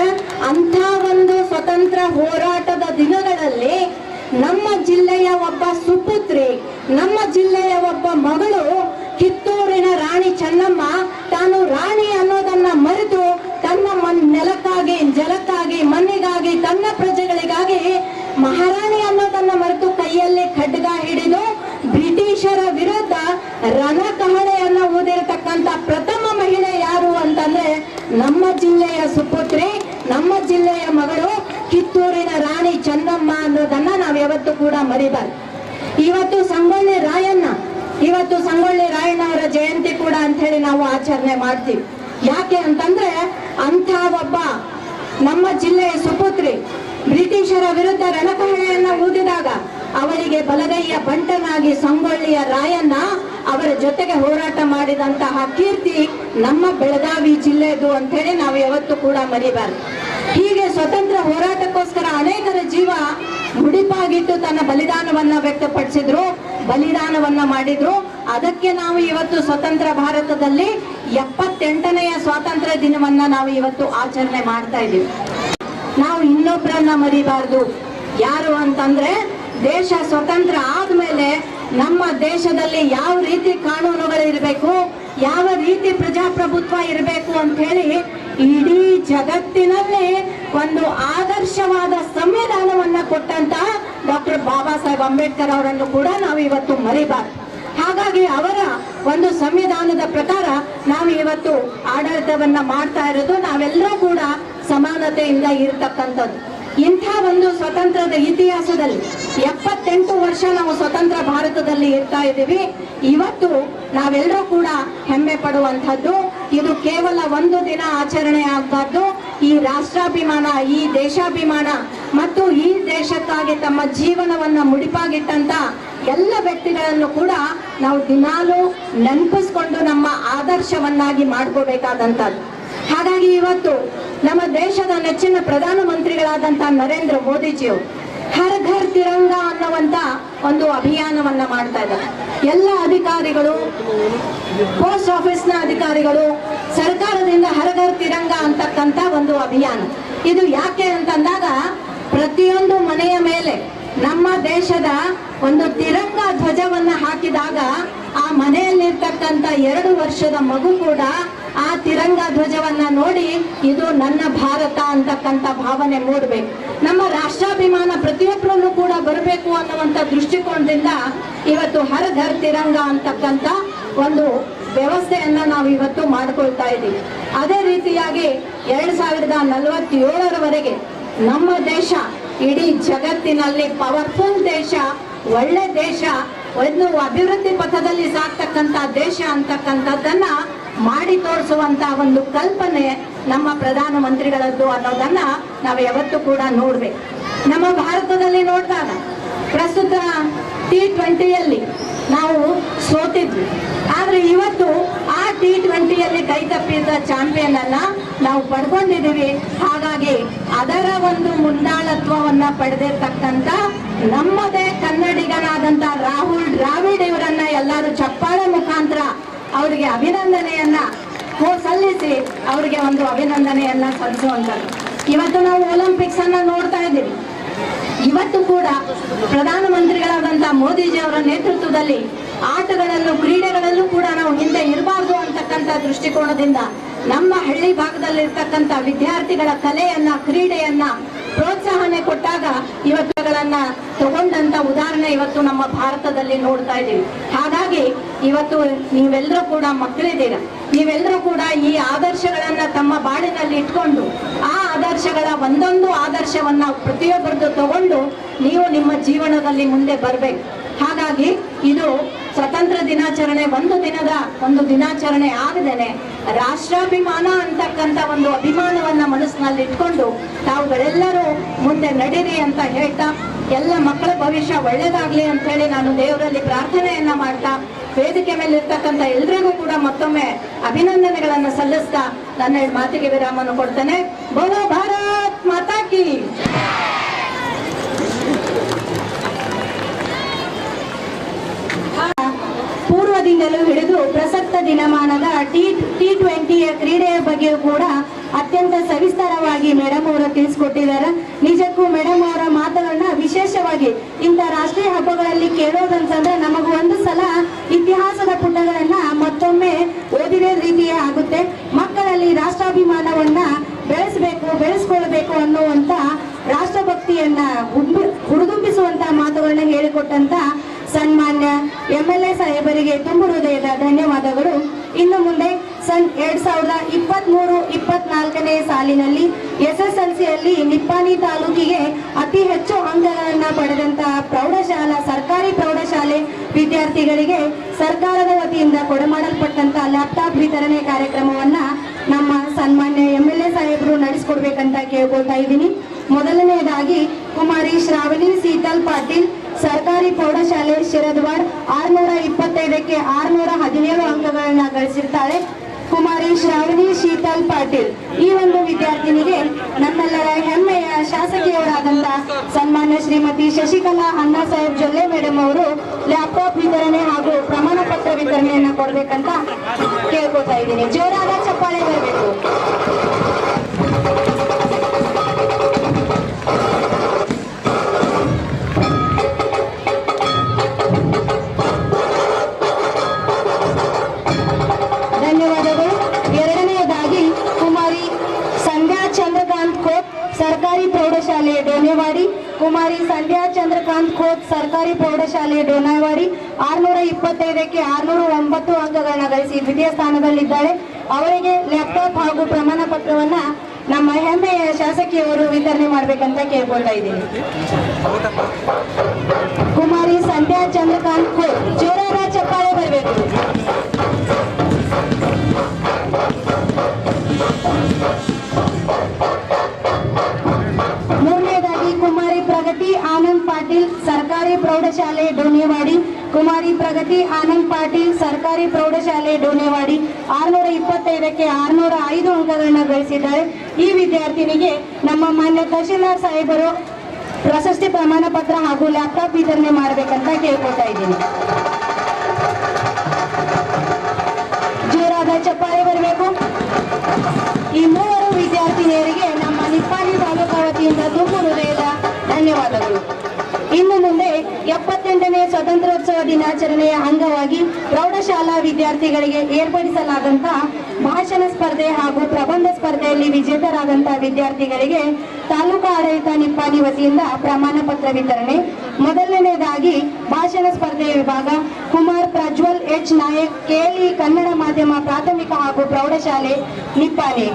ಅಂಥ ಒಂದು ಸ್ವತಂತ್ರ ಹೋರಾಟದ ದಿನಗಳಲ್ಲಿ ನಮ್ಮ ಜಿಲ್ಲೆಯ ಒಬ್ಬ ಸುಪುತ್ರಿ, ನಮ್ಮ ಜಿಲ್ಲೆಯ ಒಬ್ಬ ಮಗಳು, ಕಿತ್ತೂರಿನ ರಾಣಿ ಚೆನ್ನಮ್ಮ ತಾನು ರಾಣಿ ಅನ್ನೋದನ್ನ ಮರೆತು ತನ್ನ ನೆಲಕ್ಕಾಗಿ, ಜಲಕ್ಕಾಗಿ, ಮಣ್ಣಿಗಾಗಿ, ತನ್ನ ಪ್ರಜೆಗಳಿಗಾಗಿ ಮಹಾರಾಣಿ ಅನ್ನೋದನ್ನ ಮರೆತು ಕೈಯಲ್ಲಿ ಖಡ್ಗ ಹಿಡಿದು ಬ್ರಿಟಿಷರ ವಿರುದ್ಧ ರಣಕಹಳೆಯನ್ನ ಊದಿರತಕ್ಕಂತ ಪ್ರಥಮ ಮಹಿಳೆ ಯಾರು ಅಂತಂದ್ರೆ ನಮ್ಮ ಜಿಲ್ಲೆಯ ಸುಪುತ್ರಿ, ನಮ್ಮ ಜಿಲ್ಲೆಯ ಮಗಳು ಕಿತ್ತೂರಿನ ರಾಣಿ ಚೆನ್ನಮ್ಮ ಅನ್ನೋದನ್ನ ನಾವು ಯಾವತ್ತೂ ಕೂಡ ಮರಿಬಾರ್ದು. ಇವತ್ತು ಸಂಗೊಳ್ಳಿ ರಾಯಣ್ಣ ಅವರ ಜಯಂತಿ ಕೂಡ ಅಂತ ಹೇಳಿ ನಾವು ಆಚರಣೆ ಮಾಡ್ತೀವಿ. ಯಾಕೆ ಅಂತಂದ್ರೆ ಅಂಥ ಒಬ್ಬ ನಮ್ಮ ಜಿಲ್ಲೆಯ ಸುಪುತ್ರಿ ಬ್ರಿಟಿಷರ ವಿರುದ್ಧ ರಣಕಹಳೆಯನ್ನ ಊದಿದಾಗ ಅವರಿಗೆ ಬಲಗೈಯ ಬಂಟನಾಗಿ ಸಂಗೊಳ್ಳಿಯ ರಾಯಣ್ಣ ಅವರ ಜೊತೆಗೆ ಹೋರಾಟ ಮಾಡಿದಂತಹ ಕೀರ್ತಿ ನಮ್ಮ ಬೆಳಗಾವಿ ಜಿಲ್ಲೆದು ಅಂತ ಹೇಳಿ ನಾವು ಯಾವತ್ತೂ ಕೂಡ ಮರಿಬಾರ್ದು. ಹೀಗೆ ಸ್ವತಂತ್ರ ಹೋರಾಟಕ್ಕೋಸ್ಕರ ಅನೇಕರ ಜೀವ ಮುಡಿಪಾಗಿಟ್ಟು ತನ್ನ ಬಲಿದಾನವನ್ನ ವ್ಯಕ್ತಪಡಿಸಿದ್ರು, ಬಲಿದಾನವನ್ನ ಮಾಡಿದ್ರು. ಅದಕ್ಕೆ ನಾವು ಇವತ್ತು ಸ್ವತಂತ್ರ ಭಾರತದಲ್ಲಿ 78ನೆಯ ಸ್ವಾತಂತ್ರ್ಯ ದಿನವನ್ನ ನಾವು ಇವತ್ತು ಆಚರಣೆ ಮಾಡ್ತಾ ಇದ್ದೀವಿ. ನಾವು ಇನ್ನೊಬ್ಬರನ್ನ ಮರಿಬಾರ್ದು. ಯಾರು ಅಂತಂದ್ರೆ ದೇಶ ಸ್ವತಂತ್ರ ಆದ್ಮೇಲೆ ನಮ್ಮ ದೇಶದಲ್ಲಿ ಯಾವ ರೀತಿ ಕಾನೂನುಗಳು ಇರಬೇಕು, ಯಾವ ರೀತಿ ಪ್ರಜಾಪ್ರಭುತ್ವ ಇರಬೇಕು ಅಂತ ಹೇಳಿ ಇಡೀ ಜಗತ್ತಿನಲ್ಲಿ ಒಂದು ಆದರ್ಶವಾದ ಸಂವಿಧಾನವನ್ನ ಕೊಟ್ಟಂತ ಡಾಕ್ಟರ್ ಬಾಬಾ ಸಾಹೇಬ್ ಅಂಬೇಡ್ಕರ್ ಅವರನ್ನು ಕೂಡ ನಾವು ಇವತ್ತು ಮರಿಬಾರ್ದು. ಹಾಗಾಗಿ ಅವರ ಒಂದು ಸಂವಿಧಾನದ ಪ್ರಕಾರ ನಾವು ಇವತ್ತು ಆಡಳಿತವನ್ನ ಮಾಡ್ತಾ ಇರೋದು, ನಾವೆಲ್ಲರೂ ಕೂಡ ಸಮಾನತೆಯಿಂದ ಇರತಕ್ಕಂಥದ್ದು. ಇಂಥ ಒಂದು ಸ್ವತಂತ್ರದ ಇತಿಹಾಸದಲ್ಲಿ 78 ವರ್ಷ ನಾವು ಸ್ವತಂತ್ರ ಭಾರತದಲ್ಲಿ ಇರ್ತಾ ಇದ್ದೀವಿ. ಇವತ್ತು ನಾವೆಲ್ಲರೂ ಕೂಡ ಹೆಮ್ಮೆ ಪಡುವಂಥದ್ದು. ಇದು ಕೇವಲ ಒಂದು ದಿನ ಆಚರಣೆ ಆಗಬಾರ್ದು. ಈ ರಾಷ್ಟ್ರಾಭಿಮಾನ, ಈ ದೇಶಾಭಿಮಾನ ಮತ್ತು ಈ ದೇಶಕ್ಕಾಗಿ ತಮ್ಮ ಜೀವನವನ್ನ ಮುಡಿಪಾಗಿಟ್ಟಂತ ಎಲ್ಲ ವ್ಯಕ್ತಿಗಳನ್ನು ಕೂಡ ನಾವು ದಿನಾಲೂ ನೆನಪಿಸ್ಕೊಂಡು ನಮ್ಮ ಆದರ್ಶವನ್ನಾಗಿ ಮಾಡ್ಕೋಬೇಕಾದಂಥದ್ದು. ಹಾಗಾಗಿ ಇವತ್ತು ನಮ್ಮ ದೇಶದ ನೆಚ್ಚಿನ ಪ್ರಧಾನಮಂತ್ರಿಗಳಾದಂತಹ ನರೇಂದ್ರ ಮೋದಿಜಿಯವರು ಹರ್ ಘರ್ ತಿರಂಗ ಅನ್ನುವಂತ ಒಂದು ಅಭಿಯಾನವನ್ನ ಮಾಡ್ತಾ ಇದ್ದಾರೆ. ಎಲ್ಲ ಅಧಿಕಾರಿಗಳು, ಪೋಸ್ಟ್ ಆಫೀಸ್ನ ಅಧಿಕಾರಿಗಳು, ಸರ್ಕಾರದಿಂದ ಹರ್ ಘರ್ ತಿರಂಗ ಅಂತಕ್ಕಂಥ ಒಂದು ಅಭಿಯಾನ. ಇದು ಯಾಕೆ ಅಂತಂದಾಗ ಪ್ರತಿಯೊಂದು ಮನೆಯ ಮೇಲೆ ನಮ್ಮ ದೇಶದ ಒಂದು ತಿರಂಗ ಧ್ವಜವನ್ನ ಹಾಕಿದಾಗ ಆ ಮನೆಯಲ್ಲಿರ್ತಕ್ಕಂಥ 2 ವರ್ಷದ ಮಗು ಕೂಡ ಆ ತಿರಂಗ ಧ್ವಜವನ್ನ ನೋಡಿ ಇದು ನನ್ನ ಭಾರತ ಅಂತಕ್ಕಂಥ ಭಾವನೆ ಮೂಡಬೇಕು. ನಮ್ಮ ರಾಷ್ಟ್ರಾಭಿಮಾನ ಪ್ರತಿಯೊಬ್ಬರಲ್ಲೂ ಕೂಡ ಬರಬೇಕು ಅನ್ನುವಂಥ ದೃಷ್ಟಿಕೋನದಿಂದ ಇವತ್ತು ಹರ್ ಘರ್ ತಿರಂಗ ಅಂತಕ್ಕಂಥ ಒಂದು ವ್ಯವಸ್ಥೆಯನ್ನ ನಾವು ಇವತ್ತು ಮಾಡ್ಕೊಳ್ತಾ ಇದ್ದೀವಿ. ಅದೇ ರೀತಿಯಾಗಿ 2047ರವರೆಗೆ ನಮ್ಮ ದೇಶ ಇಡೀ ಜಗತ್ತಿನಲ್ಲಿ ಪವರ್ಫುಲ್ ದೇಶ, ಒಳ್ಳೆ ದೇಶ, ಒಂದು ಅಭಿವೃದ್ಧಿ ಪಥದಲ್ಲಿ ಸಾಕ್ತಕ್ಕಂಥ ದೇಶ ಅಂತಕ್ಕಂಥದ್ದನ್ನ ಮಾಡಿ ತೋರಿಸುವಂತ ಒಂದು ಕಲ್ಪನೆ ನಮ್ಮ ಪ್ರಧಾನ ಮಂತ್ರಿಗಳದ್ದು ಅನ್ನೋದನ್ನ ನಾವು ಯಾವತ್ತೂ ಕೂಡ ನೋಡ್ಬೇಕು. ನಮ್ಮ ಭಾರತದಲ್ಲಿ ನೋಡಿದಾಗ ಪ್ರಸ್ತುತ T20ಯಲ್ಲಿ ನಾವು ಸೋತಿದ್ವಿ, ಆದ್ರೆ ಇವತ್ತು ಆ T20ಯಲ್ಲಿ ಕೈ ತಪ್ಪಿದ ಚಾಂಪಿಯನ್ ಅನ್ನ ನಾವು ಪಡ್ಕೊಂಡಿದ್ದೀವಿ. ಹಾಗಾಗಿ ಅದರ ಒಂದು ಮುಂದಾಳತ್ವವನ್ನ ಪಡೆದಿರ್ತಕ್ಕಂಥ ನಮ್ಮದೇ ಕನ್ನಡಿಗನಾದಂತ ರಾಹುಲ್ ದ್ರಾವಿಡ್ ಇವರನ್ನ ಎಲ್ಲರೂ ಚಪ್ಪಾಳೆ ಮುಖಾಂತರ ಅವರಿಗೆ ಅಭಿನಂದನೆಯನ್ನ ಸಲ್ಲಿಸಿ ಅವರಿಗೆ ಒಂದು ಅಭಿನಂದನೆಯನ್ನ ಸಲ್ಲಿಸುವಂಥದ್ದು. ಇವತ್ತು ನಾವು ಒಲಿಂಪಿಕ್ಸ್ ಅನ್ನ ನೋಡ್ತಾ ಇದ್ದೀವಿ. ಇವತ್ತು ಕೂಡ ಪ್ರಧಾನಮಂತ್ರಿಗಳಾದಂಥ ಮೋದಿಜಿಯವರ ನೇತೃತ್ವದಲ್ಲಿ ಆಟಗಳಲ್ಲೂ ಕ್ರೀಡೆಗಳಲ್ಲೂ ಕೂಡ ನಾವು ಹಿಂದೆ ಇರಬಾರ್ದು ಅಂತಕ್ಕಂಥ ದೃಷ್ಟಿಕೋನದಿಂದ ನಮ್ಮ ಹಳ್ಳಿ ಭಾಗದಲ್ಲಿರ್ತಕ್ಕಂಥ ವಿದ್ಯಾರ್ಥಿಗಳ ಕಲೆಯನ್ನ, ಕ್ರೀಡೆಯನ್ನ ಪ್ರೋತ್ಸಾಹನೆ ಕೊಟ್ಟಾಗ ಇವತ್ತುಗಳನ್ನ ತಗೊಂಡಂತ ಉದಾಹರಣೆ ಇವತ್ತು ನಮ್ಮ ಭಾರತದಲ್ಲಿ ನೋಡ್ತಾ ಇದ್ದೀವಿ. ಹಾಗಾಗಿ ಇವತ್ತು ನೀವೆಲ್ಲರೂ ಕೂಡ ಮಕ್ಕಳಿದ್ದೀರ, ನೀವೆಲ್ಲರೂ ಕೂಡ ಈ ಆದರ್ಶಗಳನ್ನ ತಮ್ಮ ಬಾಳಿನಲ್ಲಿ ಇಟ್ಕೊಂಡು ಆ ಆದರ್ಶಗಳ ಒಂದೊಂದು ಆದರ್ಶವನ್ನ ಪ್ರತಿಯೊಬ್ಬರದ್ದು ತಗೊಂಡು ನೀವು ನಿಮ್ಮ ಜೀವನದಲ್ಲಿ ಮುಂದೆ ಬರ್ಬೇಕು. ಹಾಗಾಗಿ ಇದು ಸ್ವತಂತ್ರ ದಿನಾಚರಣೆ ಒಂದು ದಿನಾಚರಣೆ ಆಗದೇನೆ ರಾಷ್ಟ್ರಾಭಿಮಾನ ಅಂತಕ್ಕಂಥ ಒಂದು ಅಭಿಮಾನವನ್ನ ಮನಸ್ಸಿನಲ್ಲಿ ಇಟ್ಕೊಂಡು ತಾವುಗಳೆಲ್ಲರೂ ಮುಂದೆ ನಡೀರಿ ಅಂತ ಹೇಳ್ತಾ, ಎಲ್ಲ ಮಕ್ಕಳ ಭವಿಷ್ಯ ಒಳ್ಳೇದಾಗ್ಲಿ ಅಂತ ಹೇಳಿ ನಾನು ದೇವರಲ್ಲಿ ಪ್ರಾರ್ಥನೆಯನ್ನ ಮಾಡ್ತಾ ವೇದಿಕೆ ಮೇಲೆ ಇರ್ತಕ್ಕಂಥ ಎಲ್ರಿಗೂ ಕೂಡ ಮತ್ತೊಮ್ಮೆ ಅಭಿನಂದನೆಗಳನ್ನ ಸಲ್ಲಿಸ್ತಾ ನನ್ನ ಮಾತಿಗೆ ವಿರಾಮವನ್ನು ಕೊಡ್ತೇನೆ. ಬೋಲೋ ಭಾರತ್ ಮಾತಾ ಕಿ. ಪೂರ್ವದಿಂದಲೂ ಹಿಡಿದು ಪ್ರಸಕ್ತ ದಿನಮಾನದ T20ಯ ಕ್ರೀಡೆಯ ಬಗ್ಗೆಯೂ ಕೂಡ ಅತ್ಯಂತ ಸವಿಸ್ತಾರವಾಗಿ ಮೇಡಮ್ ಅವರು ತಿಳಿಸ್ಕೊಟ್ಟಿದ್ದಾರೆ. ನಿಜಕ್ಕೂ ಮೇಡಮ್ ಅವರ ಮಾತುಗಳನ್ನ ವಿಶೇಷವಾಗಿ ಇಂಥ ರಾಷ್ಟ್ರೀಯ ಹಬ್ಬಗಳಲ್ಲಿ ಕೇಳೋದಂತಂದ್ರೆ ನಮಗೂ ಒಂದು ಸಲ ಇತಿಹಾಸದ ಪುಟಗಳನ್ನ ಮತ್ತೊಮ್ಮೆ ಓದಿದ ರೀತಿಯೇ ಆಗುತ್ತೆ. ಮಕ್ಕಳಲ್ಲಿ ರಾಷ್ಟ್ರಾಭಿಮಾನವನ್ನ ಬೆಳೆಸ್ಕೊಳ್ಬೇಕು ಅನ್ನುವಂತ ರಾಷ್ಟ್ರಭಕ್ತಿಯನ್ನ ಹುರಿದುಂಬಿಸುವಂತ ಮಾತುಗಳನ್ನ ಹೇಳಿಕೊಟ್ಟಂತ ಸನ್ಮಾನ್ಯ MLA ಸಾಹೇಬರಿಗೆ ತುಂಬ ಹೃದಯದ ಧನ್ಯವಾದಗಳು. ಇನ್ನು ಮುಂದೆ 2023-24ನೇ ಸಾಲಿನಲ್ಲಿ SSLCಯಲ್ಲಿ ನಿಪ್ಪಾಣಿ ತಾಲೂಕಿಗೆ ಅತಿ ಹೆಚ್ಚು ಅಂಕಗಳನ್ನು ಪಡೆದಂತಹ ಸರ್ಕಾರಿ ಪ್ರೌಢಶಾಲೆ ವಿದ್ಯಾರ್ಥಿಗಳಿಗೆ ಸರ್ಕಾರದ ವತಿಯಿಂದ ಕೊಡಮಾಡಲ್ಪಟ್ಟಂತಹ ಲ್ಯಾಪ್ಟಾಪ್ ವಿತರಣೆ ಕಾರ್ಯಕ್ರಮವನ್ನ ನಮ್ಮ ಸನ್ಮಾನ್ಯ MLA ಸಾಹೇಬರು ನಡೆಸಿಕೊಡ್ಬೇಕಂತ ಕೇಳ್ಕೊಳ್ತಾ ಇದ್ದೀನಿ. ಮೊದಲನೆಯದಾಗಿ ಕುಮಾರಿ ಶ್ರಾವಣಿ ಶೀತಲ್ ಪಾಟೀಲ್, ಸರ್ಕಾರಿ ಪ್ರೌಢಶಾಲೆ ಶಿರದ್ವಾಡ್, 625ಕ್ಕೆ 617 ಅಂಕಗಳನ್ನ ಗಳಿಸಿರ್ತಾಳೆ. ಕುಮಾರಿ ಶ್ರಾವಣಿ ಶೀತಲ್ ಪಾಟೀಲ್ ಈ ಒಂದು ವಿದ್ಯಾರ್ಥಿನಿಗೆ ನಮ್ಮೆಲ್ಲರ ಹೆಮ್ಮೆಯ ಶಾಸಕಿಯವರಾದಂತ ಸನ್ಮಾನ್ಯ ಶ್ರೀಮತಿ ಶಶಿಕಲಾ ಅಣ್ಣಾ ಸಾಹೇಬ್ ಜೊಲ್ಲೆ ಮೇಡಮ್ ಅವರು ಲ್ಯಾಪ್ಟಾಪ್ ವಿತರಣೆ ಹಾಗೂ ಪ್ರಮಾಣ ಪತ್ರ ವಿತರಣೆಯನ್ನ ಕೊಡ್ಬೇಕಂತ ಕೇಳ್ಕೊತಾ ಇದ್ದೀನಿ. ಜೋರಾದ ಚಪ್ಪಾಳೆ ಬರಬೇಕು. ಧನ್ಯವಾದಗಳು. ಎರಡನೆಯದಾಗಿ ಕುಮಾರಿ ಸಂಧ್ಯಾ ಚಂದ್ರಕಾಂತ್ ಖೋತ್, ಸರ್ಕಾರಿ ಪ್ರೌಢಶಾಲೆ ಡೋನೇವಾಡಿ. ಕುಮಾರಿ ಸಂಧ್ಯಾ ಚಂದ್ರಕಾಂತ್ ಖೋತ್, ಸರ್ಕಾರಿ ಪ್ರೌಢಶಾಲೆ ಡೋನೇವಾಡಿ, 625ಕ್ಕೆ 609 ಅಂಕಗಳನ್ನ ಗಳಿಸಿ ದ್ವಿತೀಯ ಸ್ಥಾನದಲ್ಲಿದ್ದಾಳೆ. ಅವರಿಗೆ ಲ್ಯಾಪ್ಟಾಪ್ ಹಾಗೂ ಪ್ರಮಾಣ ಪತ್ರವನ್ನ ನಮ್ಮ ಹೆಮ್ಮೆಯ ಶಾಸಕಿಯವರು ವಿತರಣೆ ಮಾಡ್ಬೇಕಂತ ಕೇಳ್ಕೊಳ್ತಾ ಇದ್ದೀನಿ. ಕುಮಾರಿ ಸಂಧ್ಯಾ ಚಂದ್ರಕಾಂತ್ ಖೋತ್, ಜೋರಾದ ಚಪ್ಪಾಳೆ ಬರಬೇಕು. ಮೂರನೇದಾಗಿ ಕುಮಾರಿ ಪ್ರಗತಿ ಆನಂದ್ ಪಾಟೀಲ್, ಸರ್ಕಾರಿ ಪ್ರೌಢಶಾಲೆ ಡೋನೇವಾಡಿ. ಕುಮಾರಿ ಪ್ರಗತಿ ಆನಂದ್ ಪಾಟೀಲ್, ಸರ್ಕಾರಿ ಪ್ರೌಢಶಾಲೆ ಡೋನೇವಾಡಿ, 625ಕ್ಕೆ 605 ಅಂಕಗಳನ್ನ ಗಳಿಸಿದ್ದಾರೆ. ಈ ವಿದ್ಯಾರ್ಥಿನಿಗೆ ನಮ್ಮ ಮಾನ್ಯ ತಹಶೀಲ್ದಾರ್ ಸಾಹೇಬರು ಪ್ರಶಸ್ತಿ ಪ್ರಮಾಣ ಪತ್ರ ಹಾಗೂ ಲ್ಯಾಪ್ಟಾಪ್ ವಿತರಣೆ ಮಾಡಬೇಕಂತ ಕೇಳ್ಕೊತಾ ಇದ್ದೀನಿ. ಜೋರಾದ ಚಪ್ಪಾಳೆ ಬರಬೇಕು. ಈ ಮೂವರು ವಿದ್ಯಾರ್ಥಿನಿಯರಿಗೆ ನಮ್ಮ ನಿಪ್ಪಾಣಿ ತಾಲೂಕಾ ವತಿಯಿಂದ ತುಂಬ ಹೃದಯದ ಧನ್ಯವಾದಗಳು. ಇನ್ನು ಮುಂದೆ 78ನೇ ಸ್ವಾತಂತ್ರ್ಯೋತ್ಸವ ದಿನಾಚರಣೆಯ ಅಂಗವಾಗಿ ಪ್ರೌಢಶಾಲಾ ವಿದ್ಯಾರ್ಥಿಗಳಿಗೆ ಏರ್ಪಡಿಸಲಾದಂತಹ ಭಾಷಣ ಸ್ಪರ್ಧೆ ಹಾಗೂ ಪ್ರಬಂಧ ಸ್ಪರ್ಧೆಯಲ್ಲಿ ವಿಜೇತರಾದಂತಹ ವಿದ್ಯಾರ್ಥಿಗಳಿಗೆ ತಾಲೂಕಾ ಆಡಳಿತ ನಿಪ್ಪಾಣಿ ವತಿಯಿಂದ ಪ್ರಮಾಣ ಪತ್ರ ವಿತರಣೆ. ಮೊದಲನೇದಾಗಿ ಭಾಷಣ ಸ್ಪರ್ಧೆ ವಿಭಾಗ ಕುಮಾರ್ ಪ್ರಜ್ವಲ್ ಎಚ್ ನಾಯಕ್, ಕೆಎಲ್ಇ ಕನ್ನಡ ಮಾಧ್ಯಮ ಪ್ರಾಥಮಿಕ ಹಾಗೂ ಪ್ರೌಢಶಾಲೆ ನಿಪ್ಪಾಣಿ.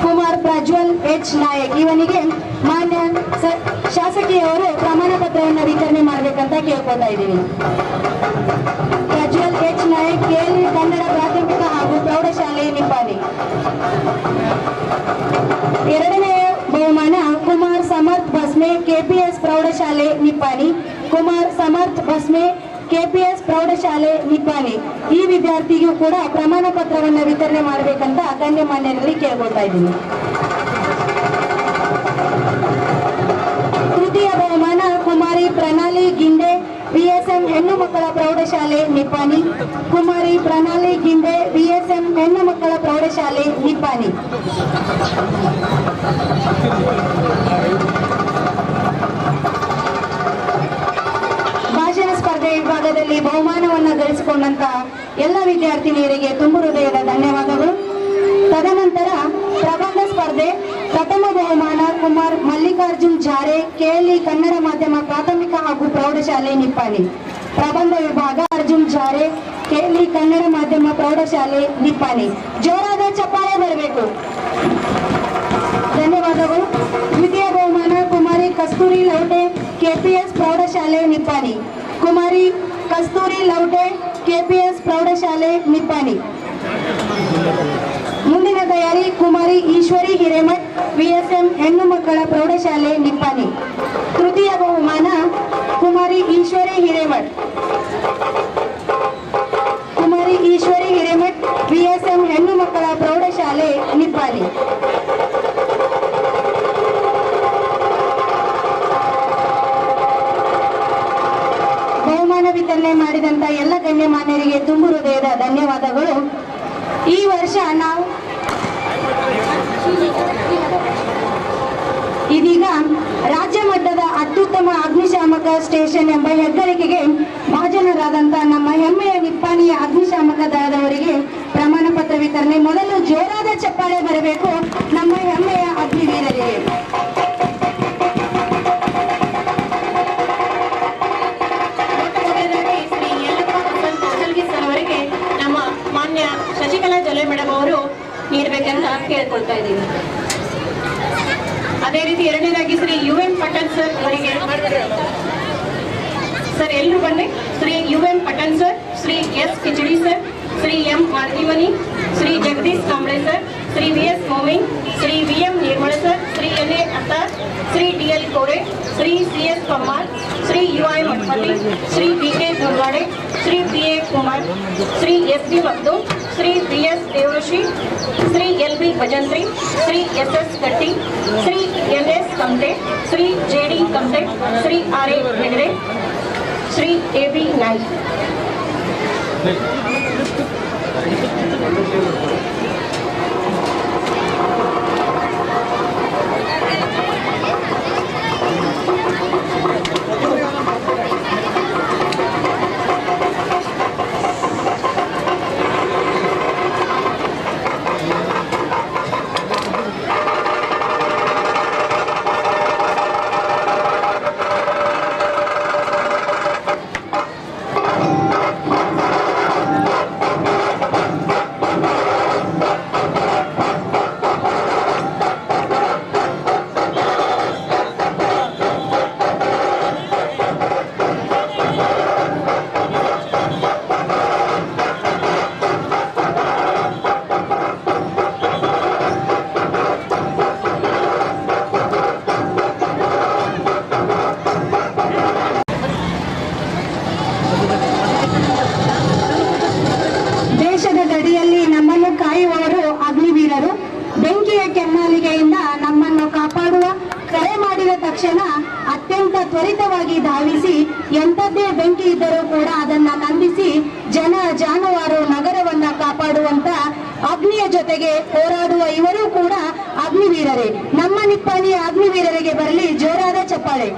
ಕುಮಾರ್ ಪ್ರಜ್ವಲ್ ಎಚ್ ನಾಯಕ್ ಇವನಿಗೆ ಮಾನ್ಯ ಶಾಸಕಿಯವರು ಪ್ರಮಾಣ ಪತ್ರವನ್ನು ವಿತರಣೆ ಮಾಡಬೇಕಂತ ಕೇಳ್ಕೊತಾ ಇದ್ದೀನಿ. ಪ್ರಜ್ವಲ್ ಎಚ್ ನಾಯಕ್, ಕೆಎಲ್ಇ ಕನ್ನಡ ಪ್ರಾಥಮಿಕ ಹಾಗೂ ಪ್ರೌಢಶಾಲೆ ನಿಪ್ಪಾಣಿ. ಎರಡನೇ ಬಹುಮಾನ ಕುಮಾರ್ ಸಮರ್ಥ್ ಬಸ್ಮೆ, ಕೆಪಿಎಸ್ ಪ್ರೌಢಶಾಲೆ ನಿಪ್ಪಾಣಿ. ಕುಮಾರ್ ಸಮರ್ಥ್ ಬಸ್ಮೆ, ಕೆಪಿಎಸ್ ಪ್ರೌಢಶಾಲೆ ನಿಪ್ಪಾಣಿ. ಈ ವಿದ್ಯಾರ್ಥಿಗೂ ಕೂಡ ಪ್ರಮಾಣ ಪತ್ರವನ್ನು ವಿತರಣೆ ಮಾಡಬೇಕಂತ ಗಣ್ಯಮಾನ್ಯರಲ್ಲಿ ಕೇಳ್ಕೊತಾ ಇದ್ದೀನಿ. ತೃತೀಯ ಬಹುಮಾನ ಕುಮಾರಿ ಪ್ರಣಾಲಿ ಗಿಂಡೆ, ವಿಎಸ್ಎಂ ಹೆಣ್ಣು ಮಕ್ಕಳ ಪ್ರೌಢಶಾಲೆ ನಿಪ್ಪಾಣಿ. ಕುಮಾರಿ ಪ್ರಣಾಲಿ ಗಿಂಡೆ, ವಿಎಸ್ಎಂ ಹೆಣ್ಣು ಮಕ್ಕಳ ಪ್ರೌಢಶಾಲೆ ನಿಪ್ಪಾಣಿ. ಭಾಷಣ ಸ್ಪರ್ಧೆ ವಿಭಾಗದಲ್ಲಿ ಬಹುಮಾನವನ್ನು ಗಳಿಸಿಕೊಂಡಂತಹ ಎಲ್ಲ ವಿದ್ಯಾರ್ಥಿನಿಯರಿಗೆ ತುಂಬ ಹೃದಯದ ಧನ್ಯವಾದಗಳು. ತದನಂತರ ಪ್ರಬಂಧ ಸ್ಪರ್ಧೆ ಪ್ರಥಮ ಬಹುಮಾನ ಕುಮಾರ್ ಮಲ್ಲಿಕಾರ್ಜುನ್ ಜಾರೆ, ಕೆಎಲ್ಇ ಕನ್ನಡ ಮಾಧ್ಯಮ ಪ್ರಾಥಮಿಕ ಹಾಗೂ ಪ್ರೌಢಶಾಲೆ ನಿಪ್ಪಾಣಿ. ಪ್ರಬಂಧ ವಿಭಾಗ ಅರ್ಜುನ್ ಜಾರೆ, ಕೆಎಲ್ಇ ಕನ್ನಡ ಮಾಧ್ಯಮ ಪ್ರೌಢಶಾಲೆ ನಿಪ್ಪಾಣಿ. ಜೋರಾದ ಚಪ್ಪಾಳೆ ಬರಬೇಕು. ಧನ್ಯವಾದಗಳು. ದ್ವಿತೀಯ ಬಹುಮಾನ ಕುಮಾರಿ ಕಸ್ತೂರಿ ಲೌಟೆ, ಕೆಪಿಎಸ್ ಪ್ರೌಢಶಾಲೆ ನಿಪ್ಪಾಣಿ. ಕುಮಾರಿ ಕಸ್ತೂರಿ ಲೌಟೆ, ಕೆಪಿಎಸ್ ಪ್ರೌಢಶಾಲೆ ನಿಪ್ಪಾಣಿ. ಮುಂದಿನ ತಯಾರಿ ಕುಮಾರಿ ಈಶ್ವರಿ ಹಿರೇಮಠ್, ವಿಎಸ್ಎಂ ಹೆಣ್ಣು ಮಕ್ಕಳ ಪ್ರೌಢಶಾಲೆ ನಿಪ್ಪಾಣಿ. ತೃತೀಯ ಬಹುಮಾನ ಕುಮಾರಿ ಈಶ್ವರಿ ಹಿರೇಮಠ್. ಕುಮಾರಿ ಈಶ್ವರಿ ಹಿರೇಮಠ್, ವಿಎಸ್ಎಂ ಹೆಣ್ಣು ಮಕ್ಕಳ ಪ್ರೌಢಶಾಲೆ ನಿಪ್ಪಾಣಿ. ಬಹುಮಾನ ವಿತರಣೆ ಮಾಡಿದಂತ ಎಲ್ಲ ಗಣ್ಯಮಾನ್ಯರಿಗೆ ತುಂಬ ಹೃದಯದ ಧನ್ಯವಾದಗಳು. ಈ ವರ್ಷ ನಾವು ಇದೀಗ ರಾಜ್ಯ ಮಟ್ಟದ ಅತ್ಯುತ್ತಮ ಅಗ್ನಿಶಾಮಕ ಸ್ಟೇಷನ್ ಎಂಬ ಹೆಗ್ಗಳಿಕೆಗೆ ಭಾಜನರಾದಂತಹ ನಮ್ಮ ಹೆಮ್ಮೆಯ ನಿಪ್ಪಾಣಿಯ ಅಗ್ನಿಶಾಮಕ ದಳದವರಿಗೆ ಪ್ರಮಾಣ ಪತ್ರ ವಿತರಣೆ. ಮೊದಲು ಜೋರಾದ ಚಪ್ಪಾಳೆ ಬರಬೇಕು ನಮ್ಮ ಹೆಮ್ಮೆಯ ಅಗ್ನಿವೀರರಿಗೆ. ನಮ್ಮ ಮಾನ್ಯ ಶಶಿಕಲಾ ಜೊಲ್ಲೆ ಮೇಡಮ್ ಅವರು ನೀಡಬೇಕಂತ ಕೇಳ್ಕೊಳ್ತಾ ಇದ್ದೀವಿ. ಅದೇ ರೀತಿ ಎರಡನೇದಾಗಿ ಶ್ರೀ UN ಪಟನ್ ಸರ್ ಅವರಿಗೆ ಸರ್ ಎಲ್ಲರೂ ಬನ್ನಿ. Shri UN Patan sir, Shri S Kichadi sir, Shri M Margimani, Shri Jagadish Kamble sir, Shri VS Momin, Shri VM Nirmala sir, Shri NA Attar, Shri DL Kore, Shri CS Pammar, Shri UI Mathapati, Shri BK Durwade, Shri PA Kumar, Shri SD Magdum, Shri BS Devarushi, Shri LB Bhajantri, Shri SS Gatti, Shri NS ಕಮತೆ, Shri JD ಕಮತೆ, Shri RA Hegde, Shri AB Naik. ದೇಶದ ಗಡಿಯಲ್ಲಿ ನಮ್ಮನ್ನು ಕಾಯುವವರು ಅಗ್ನಿವೀರರು. ಬೆಂಕಿಯ ಕೆನ್ನಾಲಿಗೆಯಿಂದ ನಮ್ಮನ್ನು ಕಾಪಾಡುವ ಕರೆ ಮಾಡಿದ ತಕ್ಷಣ ಅತ್ಯಂತ ತ್ವರಿತವಾಗಿ ಧಾವಿಸಿ ಎಂಥದ್ದೇ ಬೆಂಕಿ ಇದ್ದರೂ ಕೂಡ ಅದನ್ನ ನಂದಿಸಿ ಜನ ಜಾನುವಾರು ನಗರವನ್ನ ಕಾಪಾಡುವಂತ ಅಗ್ನಿಯ ಜೊತೆಗೆ ಹೋರಾಡುವ ಇವರು ಕೂಡ ಅಗ್ನಿವೀರರೇ. ನಮ್ಮ ನಿಪ್ಪಾಣಿಯ ಅಗ್ನಿವೀರರಿಗೆ ಬರಲಿ ಜೋರಾದ ಚಪ್ಪಾಳೆ.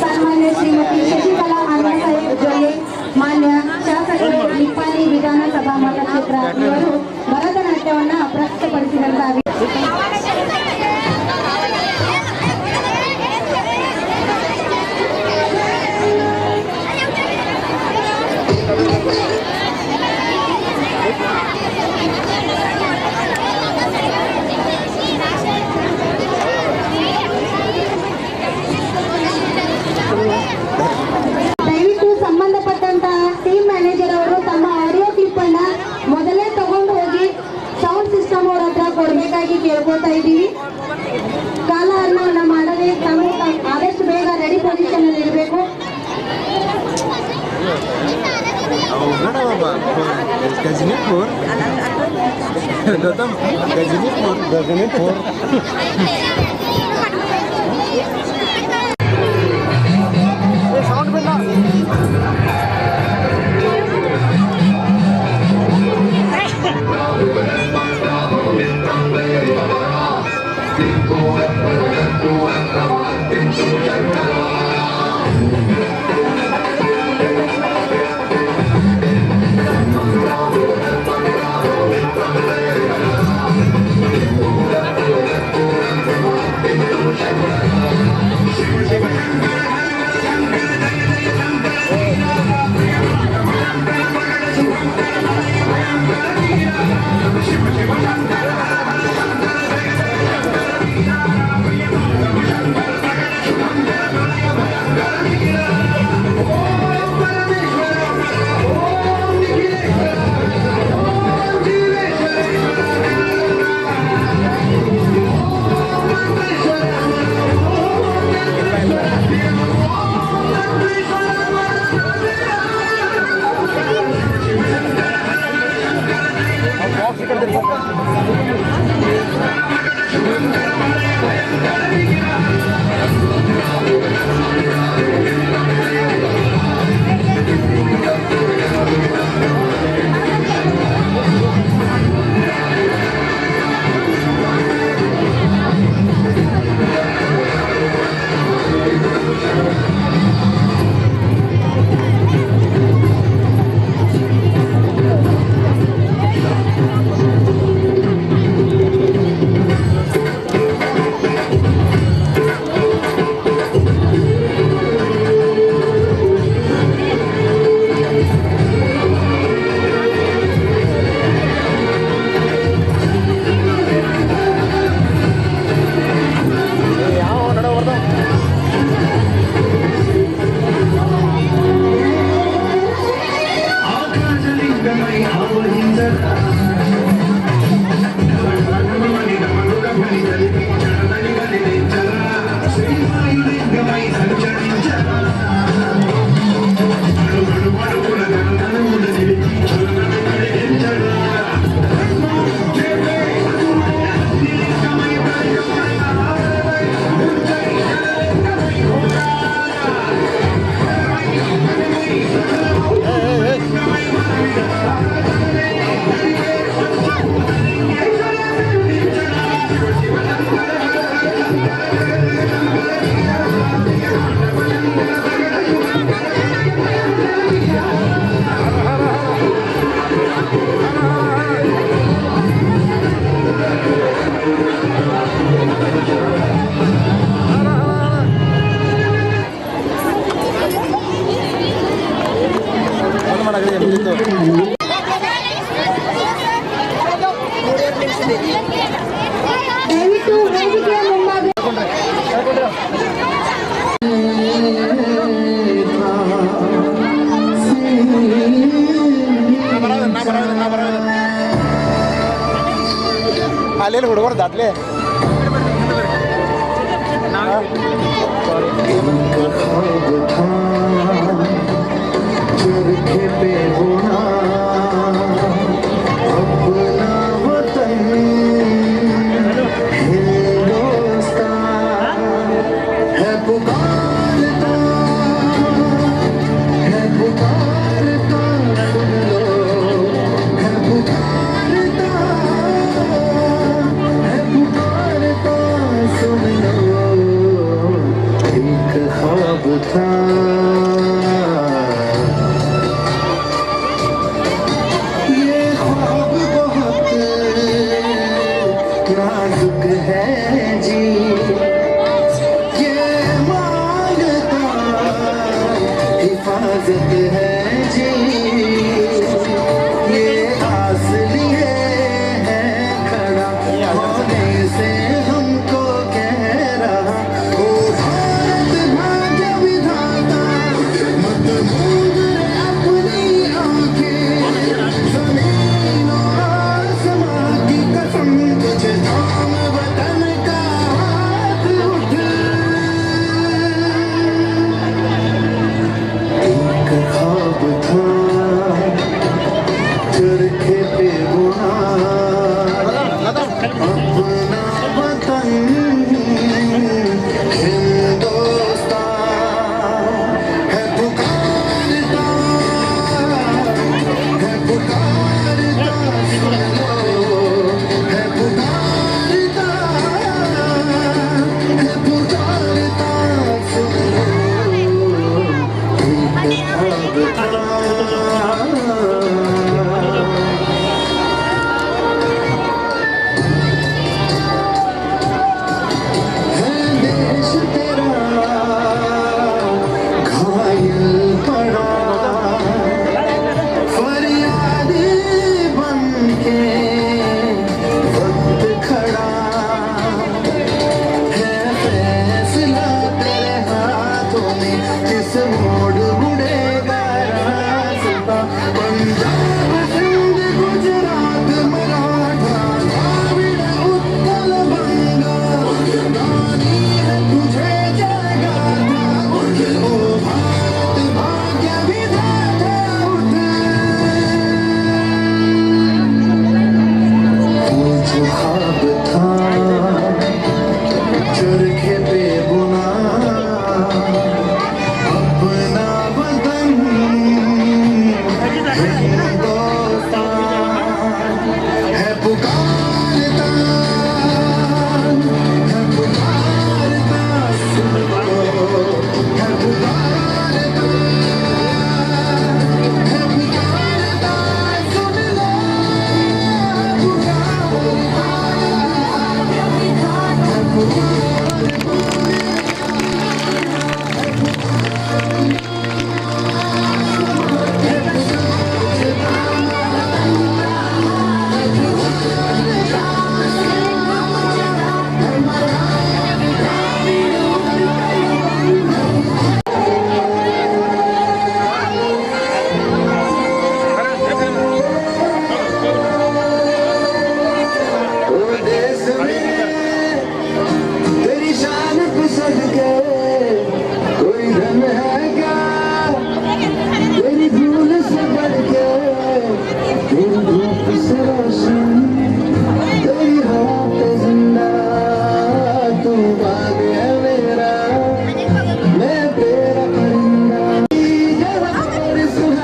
ಸನ್ಮಾನ್ಯ ಶ್ರೀಮತಿ ಶಶಿಕಲಾ ಅಣ್ಣಾಸಾಹೇಬ್ ಜೊಲ್ಲೆ, ಮಾನ್ಯ ಶಾಸಕರು ನಿಪ್ಪಾಣಿ ವಿಧಾನಸಭಾ ಮತಕ್ಷೇತ್ರ ಇವರು ಭರತನಾಟ್ಯವನ್ನ ಪ್ರಸ್ತುತಪಡಿಸಿದಂತಹ Gazinipur. Datang Gazinipur. Sound benda. ದಯವಿಟ್ಟು ವೇದಿಕೆಯ ಮುಂಭಾಗ ಅಲ್ಲೆಲ್ಲಿ ಹುಡುಗರು ದಾಟ್ಲೆ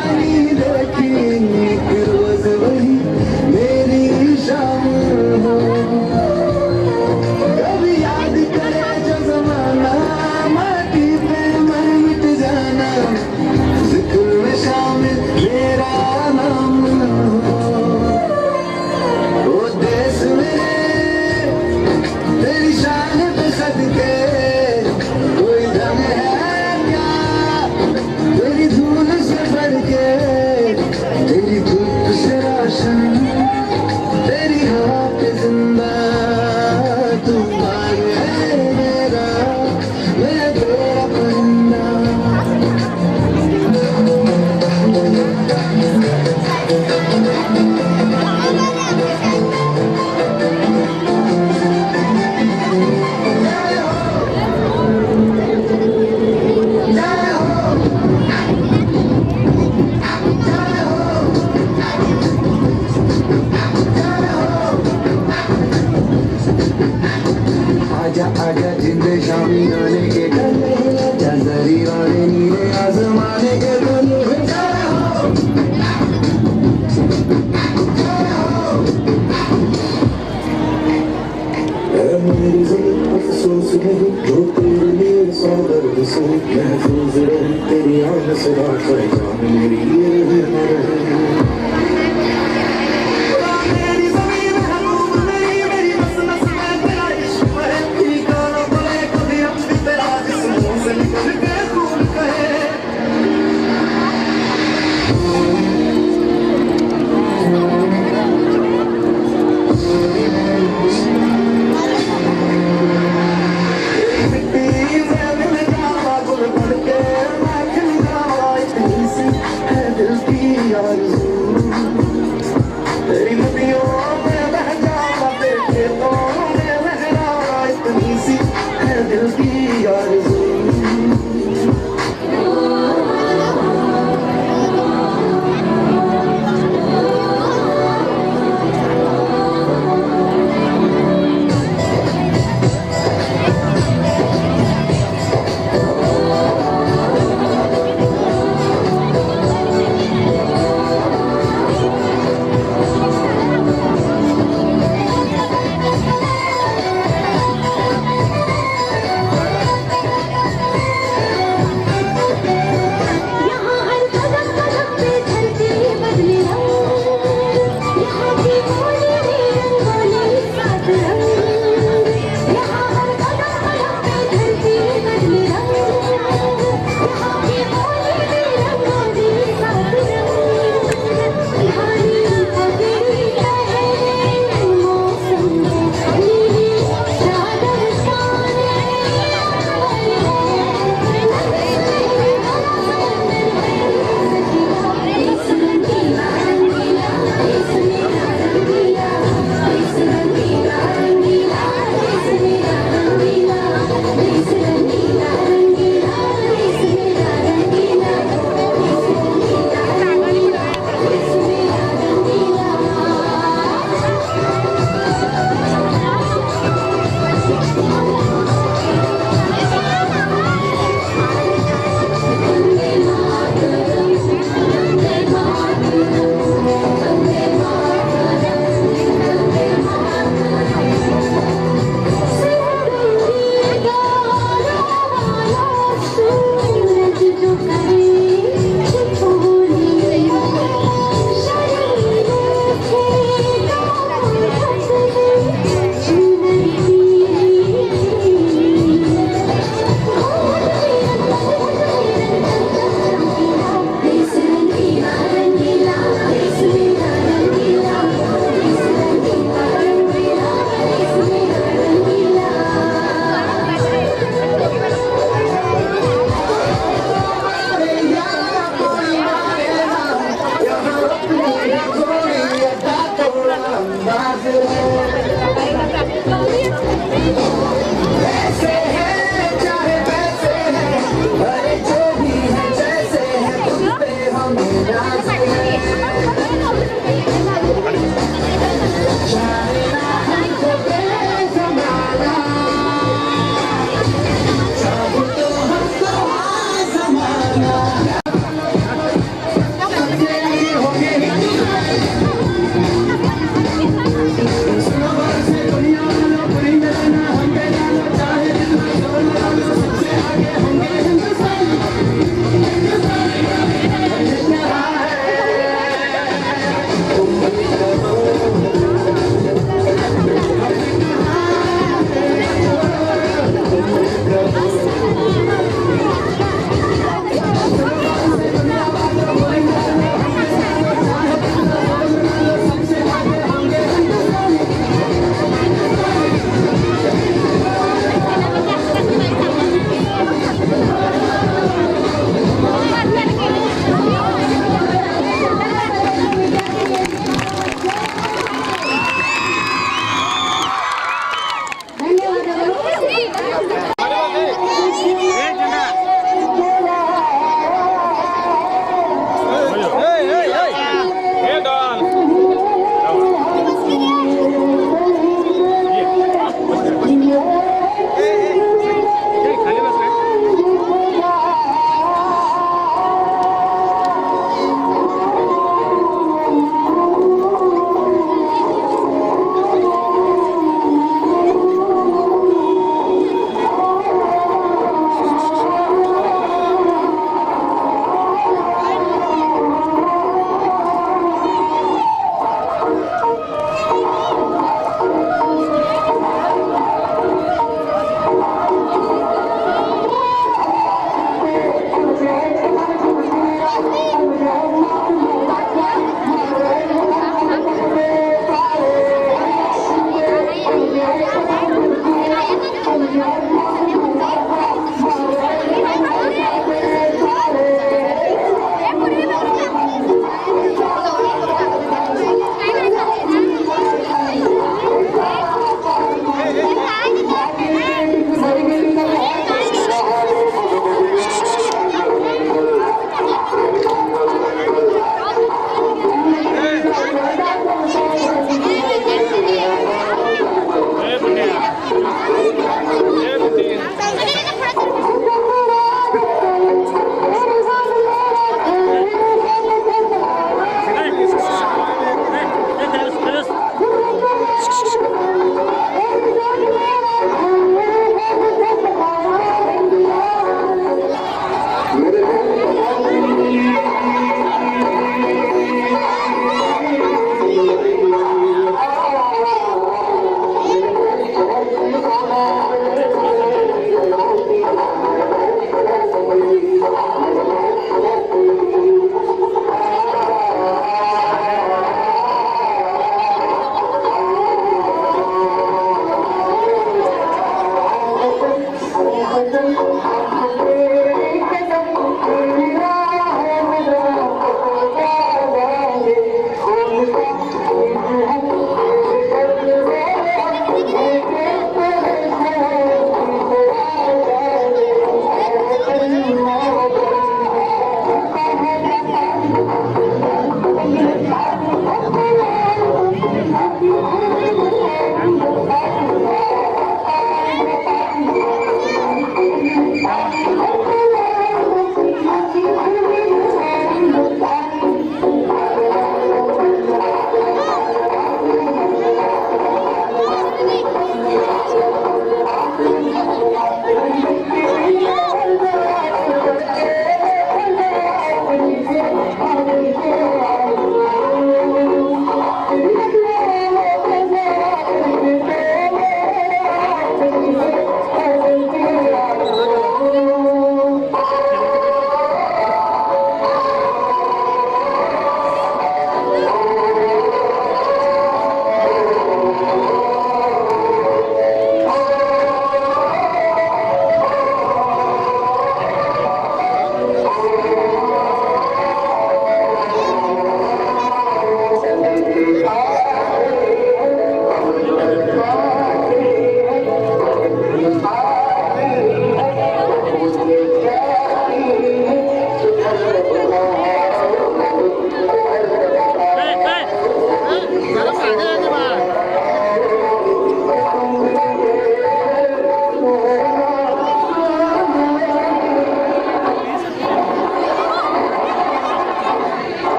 जवानी देखी एक रोज वही मेरी शाम हो कभी याद करे जो जमाना माटी पे मैं मिट जाना जिक्र में शामिल मेरा नाम हो वो देश में तेरी शान पे सदके कोई दम है क्या तेरी धूल से बढ़ के तेरी धूप से रोशन तेरी हवा पे जिंदा तू भाग है मेरा मैं तेरा परिंदा आजा आजा जिंदे शामी आने के कल जरी वाले नीले आसमाने के कल मेरी ज़मीन अफसोस नहीं जो तेरे लिए सौ दर्द से महफूज रही तेरी आन से बात जान मेरी ये रहे न रहे मेरी ज़मीन महबूब नहीं मेरी बस नस में तेरा इश्क है तेरी गाना बोले कभी हम भी तेरा जिस्मों से निकल के खून कहे तेरी नदियों में बह जावा तेरे खेतों में लहरावा इतनी सी है दिल की आरज़ू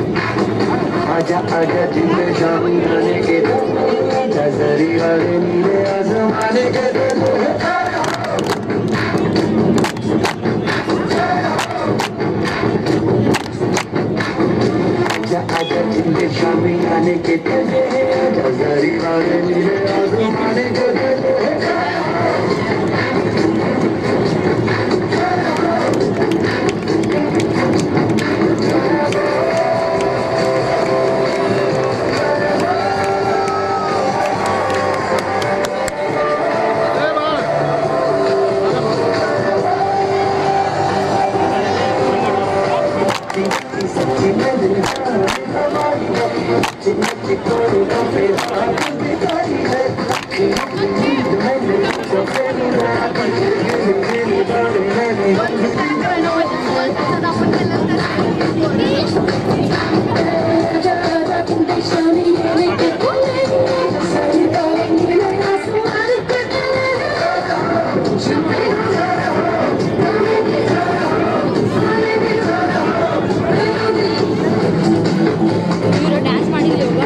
आजा आजा जिंदे शामी आने के नजरी वाले नीले आसमाने के आजा आजा जिंदे शामी आने के नजरी वाले नीले आसमाने के ಡ್ಯಾನ್ಸ್ ಮಾಡಿದ್ವಿ ಯೋಗ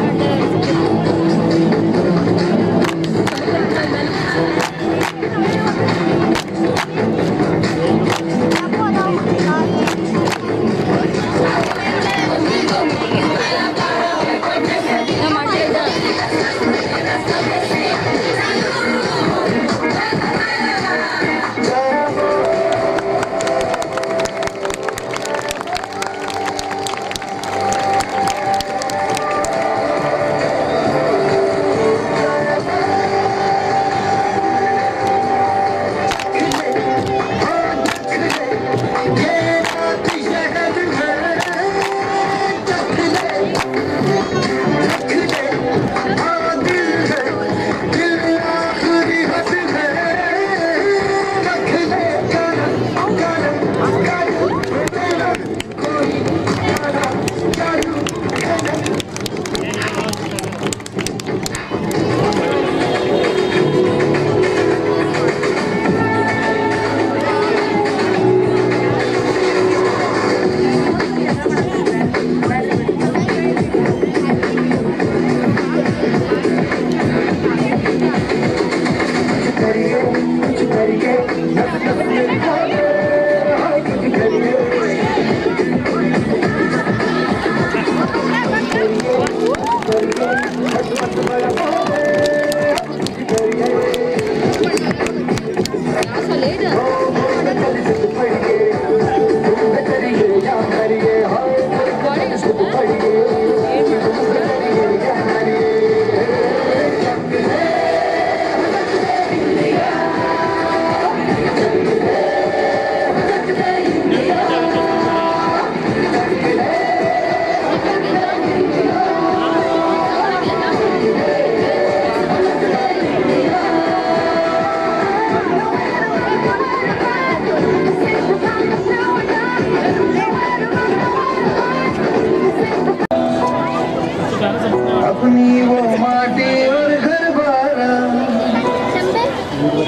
अपनी वो माटी और घर बारा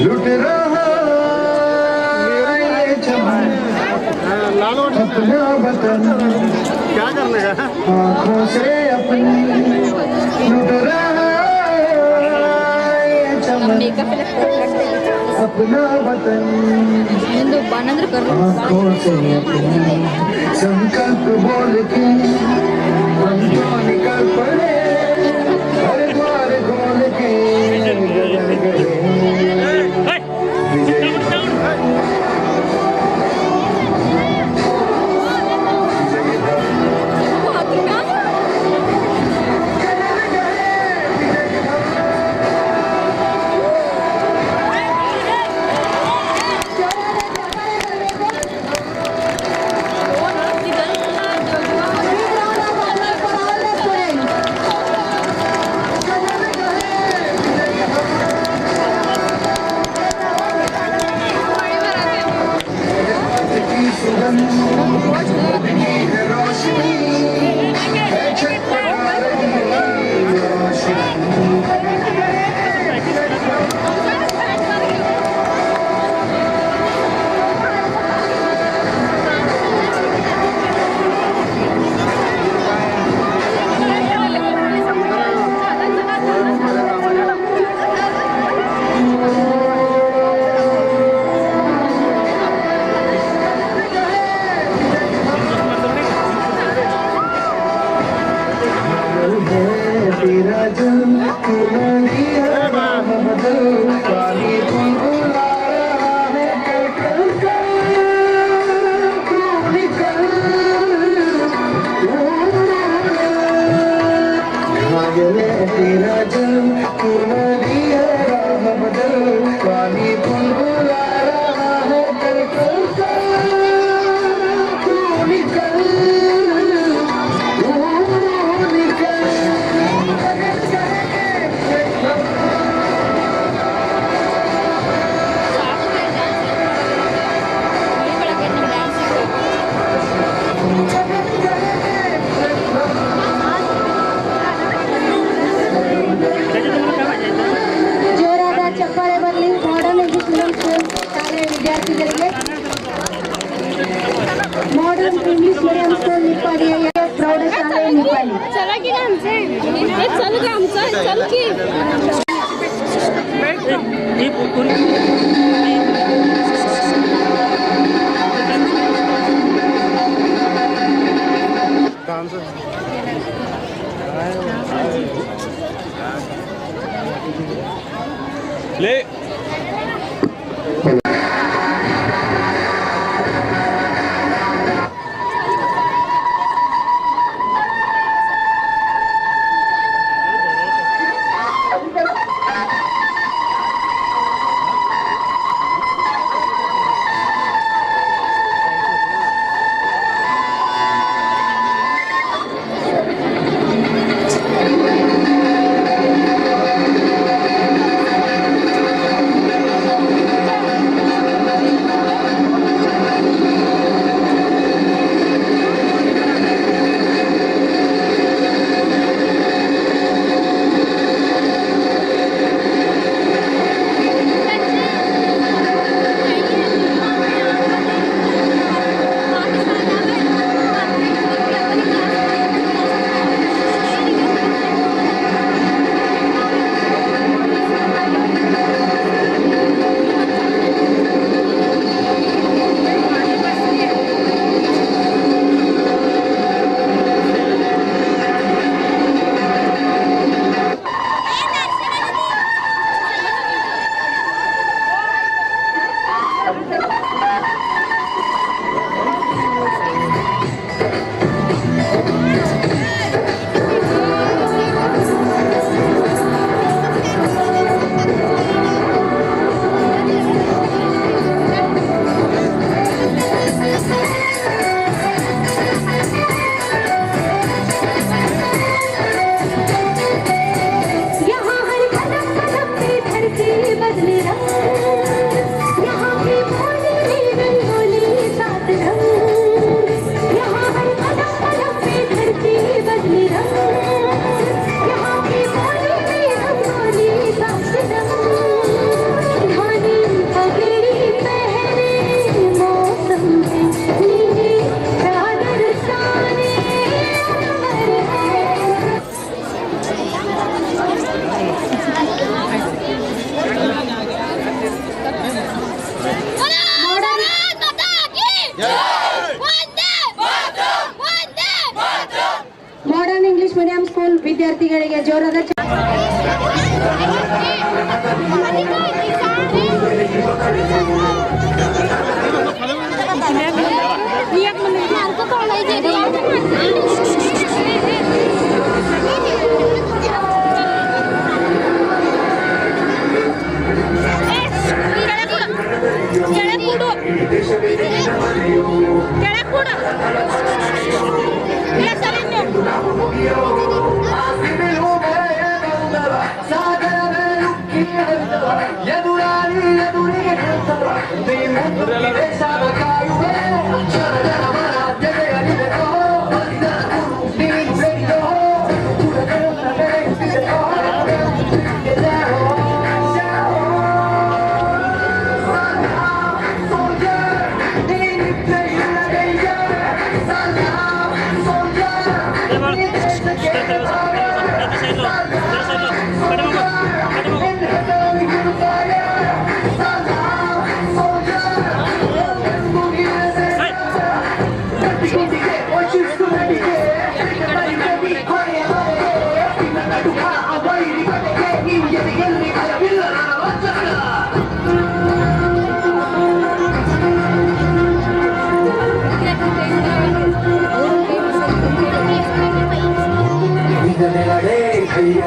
लुट रहा ये चमन अपना वतन क्या करने का आँखों से अपनी लुट रहा ये चमन अपना वतन आँखों से अपनी संकल्प बोल के निकल पड़े हर द्वार खोल के चल ग आमचं चल की ले ಮಾಡರ್ನ್ ಇಂಗ್ಲಿಷ್ ಮೀಡಿಯಂ ಸ್ಕೂಲ್ ವಿದ್ಯಾರ್ಥಿಗಳಿಗೆ ಜೋರಾದ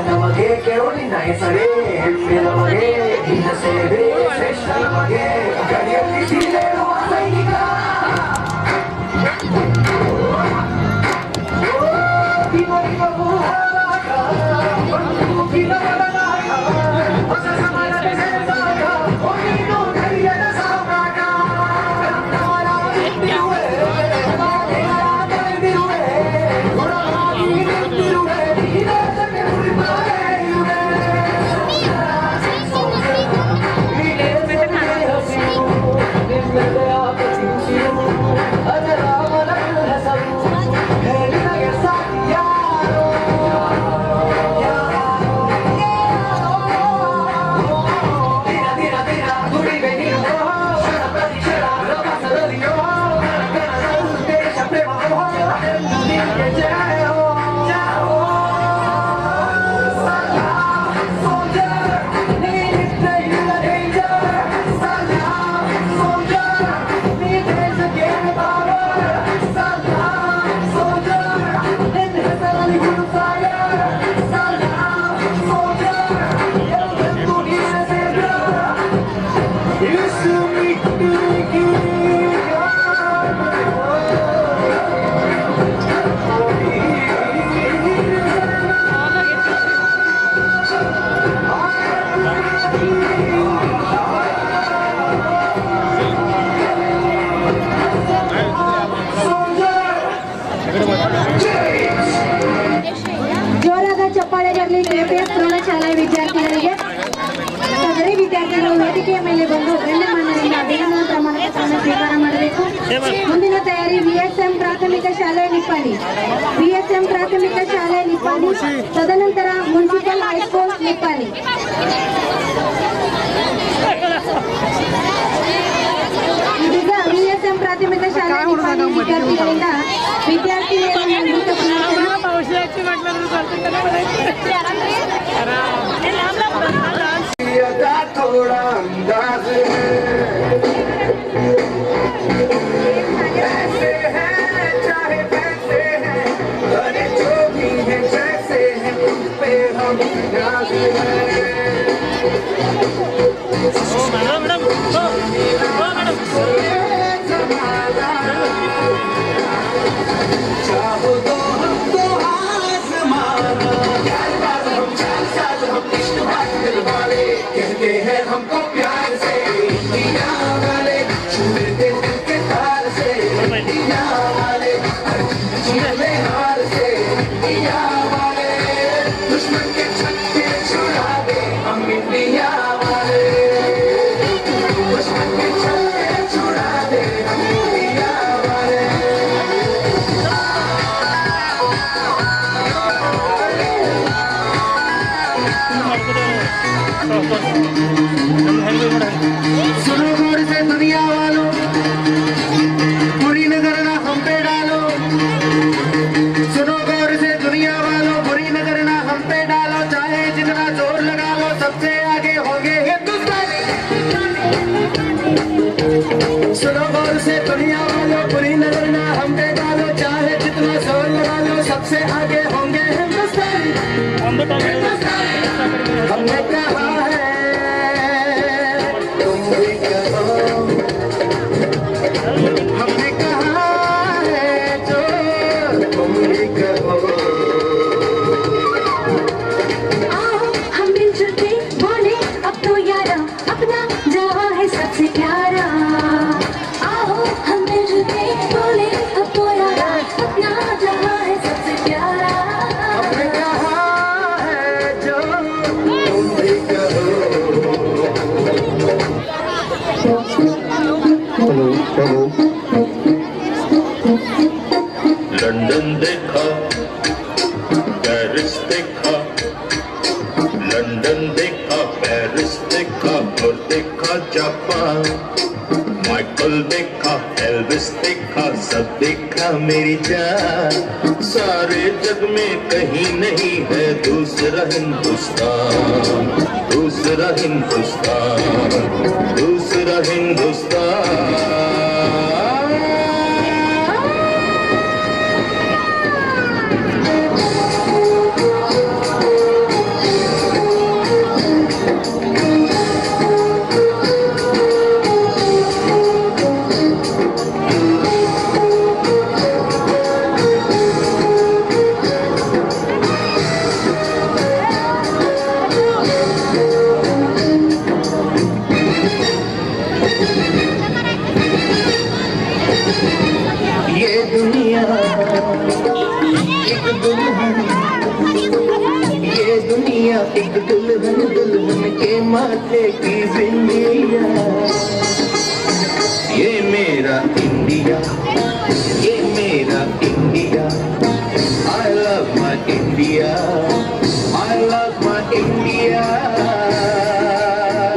ನಮಗೆ ಕೆರಳಿನ ಹೆಸರೇ ಹೆಮ್ಮೆ ನಮಗೆ ನಿನ್ನ ಸೇವೆ ಶ್ರೇಷ್ಠ ನಮಗೆ ಗಡಿಯಲ್ಲಿ ಸಿಡಿದೇಳುವ ಸೈನಿಕ ಹೊಸ ಸಮಾಜದ ಸೇರ್ಸಾಗ ನೀನು ಧೈರ್ಯದ ಸಾಮ್ರಾಟ ಜೋರಾದ ಚಪ್ಪಾಳೆ ಬರಲಿ ಕೆಪಿಎಸ್ ಪ್ರೌಢಶಾಲೆ ವಿದ್ಯಾರ್ಥಿಗಳಿಗೆ. ಸದರಿ ವಿದ್ಯಾರ್ಥಿಗಳು ವೇದಿಕೆಯ ಮೇಲೆ ಬಂದು ಗಣ್ಯಮಾನ್ಯರಿಂದ ಅಭಿನಂದನಾ ಪ್ರಮಾಣ ಪತ್ರವನ್ನು ಸ್ವೀಕಾರ ಮಾಡಬೇಕು. ಮುಂದಿನ ತಯಾರಿ ವಿಎಸ್ಎಂ ಪ್ರಾಥಮಿಕ ಶಾಲೆ ನಿಪ್ಪಾಣಿ, ವಿಎಸ್ಎಂ ಪ್ರಾಥಮಿಕ ಶಾಲೆ ನಿಪ್ಪಾಣಿ, ತದನಂತರ ಮುನ್ಸಿಪಲ್ ಹೈಸ್ಕೂಲ್ ನಿಪ್ಪಾಣಿ. ಇದೀಗ ವಿಎಸ್ಎಂ ಪ್ರಾಥಮಿಕ ಶಾಲೆ ನಿಪ್ಪಾಣಿ ವಿದ್ಯಾರ್ಥಿಗಳಿಂದ ವಿದ್ಯಾರ್ಥಿನಿಯರನ್ನು ನೃತ್ಯ ಪ್ರದರ್ಶನ. थोड़ा अंदाज ऐसे है चाहे वैसे है, अरे जो भी है जैसे है उन पे हम नाज है। चाहो तो हमको आसमाना, हम चार साल हम इश्क बात दिल वाले, कहते हैं हमको प्यार से इंडिया वाले, छूते दिल के तार से इंडिया वाले, छूते हार से इंडिया वाले, दुश्मन के छक्के छुड़ा दे हम इंडिया वाले, दुश्मन के छक्के छुड़ा दे हम इंडिया वाले। सुनो गौर से दुनिया वालों, बुरी नजर ना हम पे डालो। सुनो गौर से दुनिया वालों, बुरी नजर ना हम पे डालो। चाहे जितना जोर लगा लो, सबसे आगे होंगे हिंदुस्तानी। सुनो गौर से दुनिया वालों, बुरी नजर ना हम पे डालो। चाहे जितना जोर लगा लो, सबसे आगे होंगे हिंदुस्तानी। हमने कहा है तुम भी कहो, हमने कहा है जो तुम भी कहो। आओ हम मिलजुल के बोले अब तो यारा, अपना जहाँ है सबसे प्यारा। आओ हम मिलजुल के बोले अब तो यारा, अपना जहाँ है सबसे प्यारा। हमने कहा है जो तुम भी कहो। लंदन देखा, पेरिस देखा, लंदन देखा, पेरिस देखा और देखा जापान। माइकल देखा, एल्विस देखा, सब देखा मेरी जान। सारे जग में कहीं नहीं है दूसरा हिंदुस्तान, दूसरा हिंदुस्तान, दूसरा हिंदुस्तान। ये दुनिया एक दुल्हन, ये दुनिया एक दुल्हन, दुल्हन के माथे की जिंदगिया। ये मेरा इंडिया, ये मेरा India. I love my India, I love my India।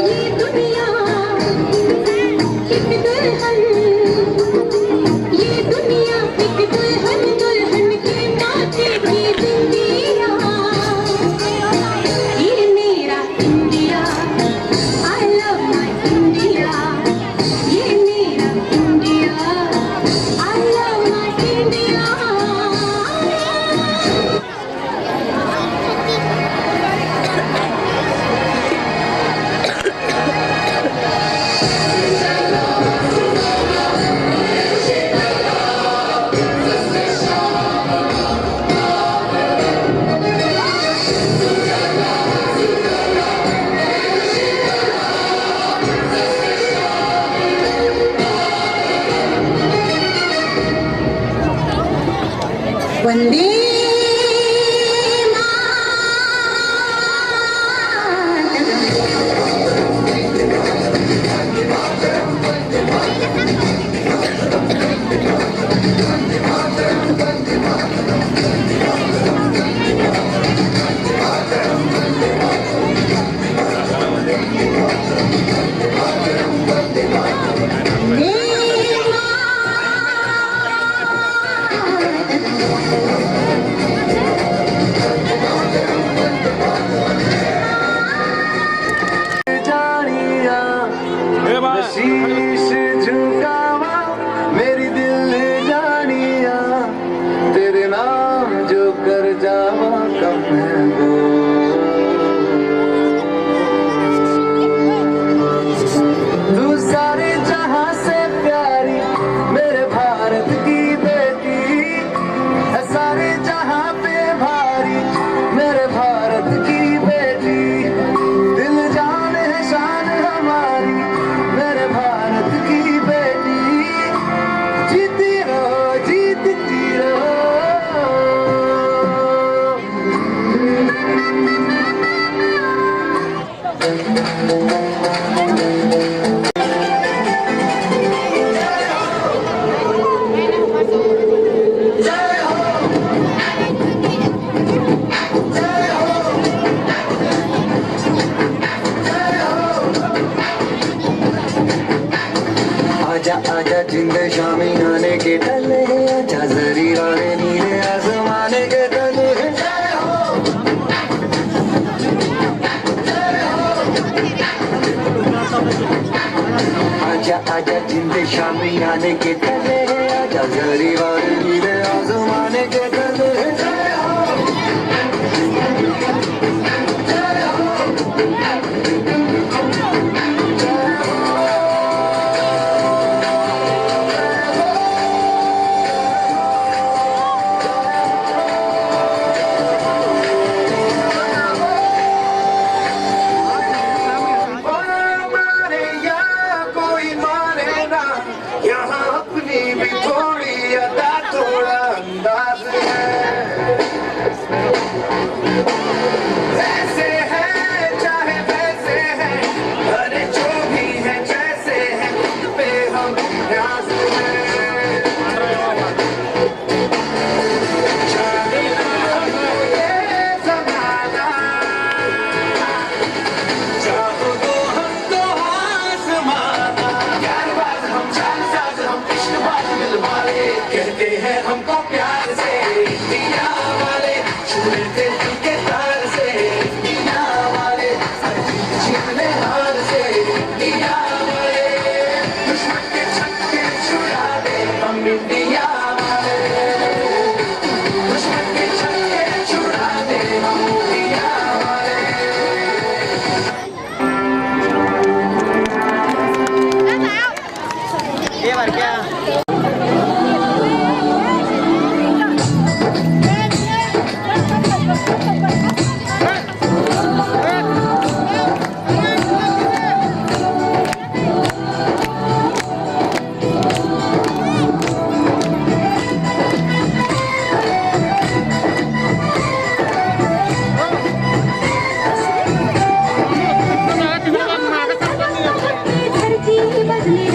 ये दुनिया एक दुल्हन, ये दुनिया एक दुल्हन, दुल्हन के माथे की जिंदगियाँ। ये मेरा India, I love my India। वंदे शीश झुकावा मेरी दिल जानिया तेरे नाम जो कर जावा कम है वो तू सारे जहां से प्यारी मेरे भारत की बेटी है सारे जहां पे भारी मेरे भारत की बेटी दिल जान है शान हमारी मेरे भारत की बेटी जीती रहो जीतती रहो आजा आजा जिंद शामी आने के टले आजा जरी राने नीले आसमाने के तले आजा आजा जिंद शामी आने के टले आजा जरी राने नीले आसमाने के तले यहाँ अपनी भी थोड़ी अदा थोड़ा अंदाज है ऐसे है चाहे वैसे है अरे जो भी है जैसे है पे हम न्याज है चाहे ये ज़माना चाहो तो हम तो आसमाना प्यारबाज हम चालसाज हम इश्कबाज दिलवाले कहते हैं हमको प्यार से इंडिया वाले छूने थे दिल के तार से इंडिया वाले हर जीत जीतने हार से इंडिया वाले दुश्मन के छक्के छुड़ा दे हम इंडिया वाले दुश्मन के छक्के छुड़ा दे हम इंडिया वाले धरती बदले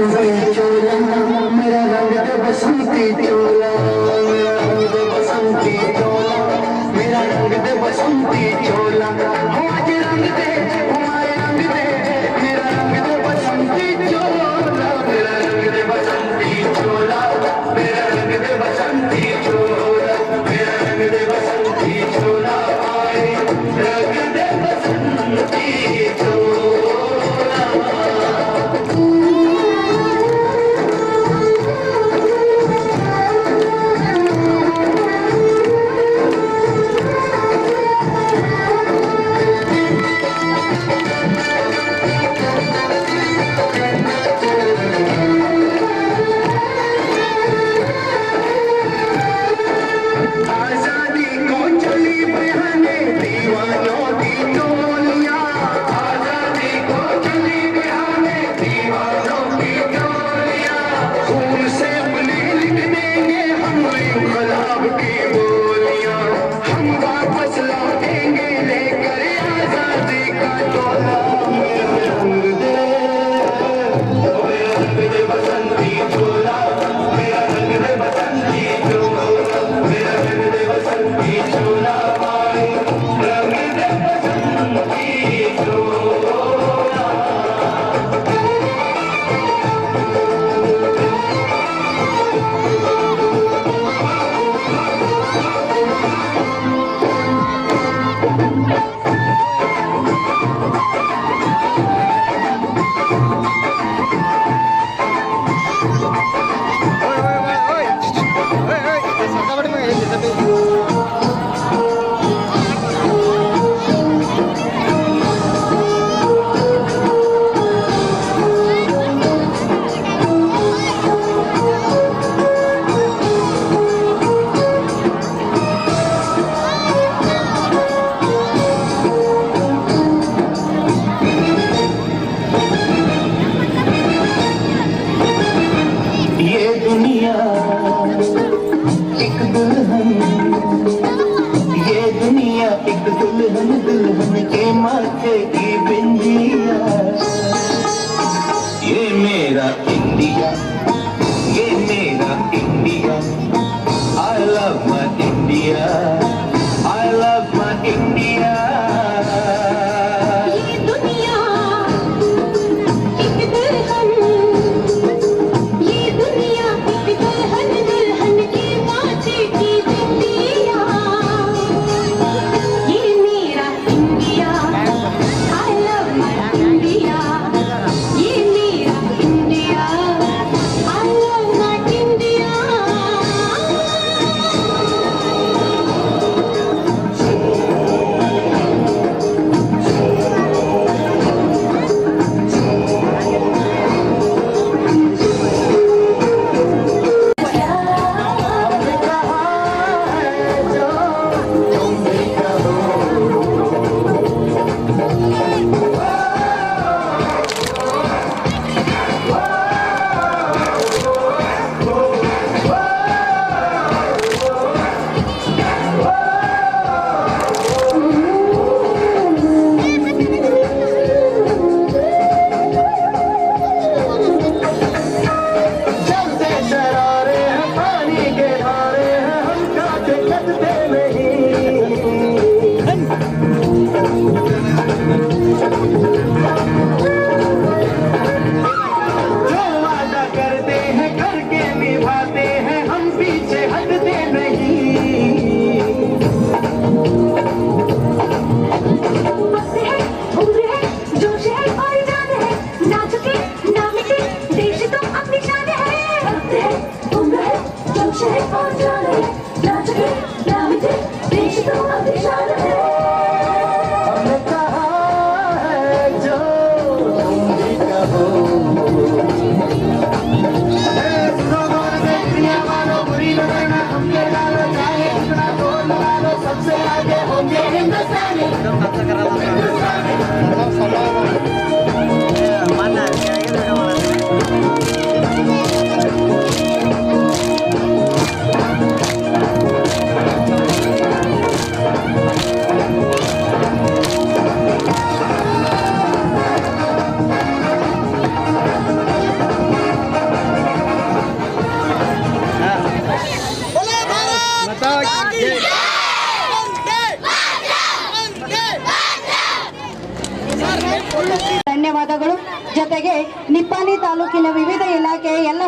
बसंती चोला मेरा रंग दे बसंती चोला मेरा रंग दे बसंती चोला मेरा रंग दे बसंती चोला हो आज रंग दे हमारे रंग दे मेरा रंग दे बसंती चोला मेरा रंग दे बसंती चोला मेरा रंग दे बसंती चोला मेरा रंग दे बसंती चोला आए रंग दे बसंती चोला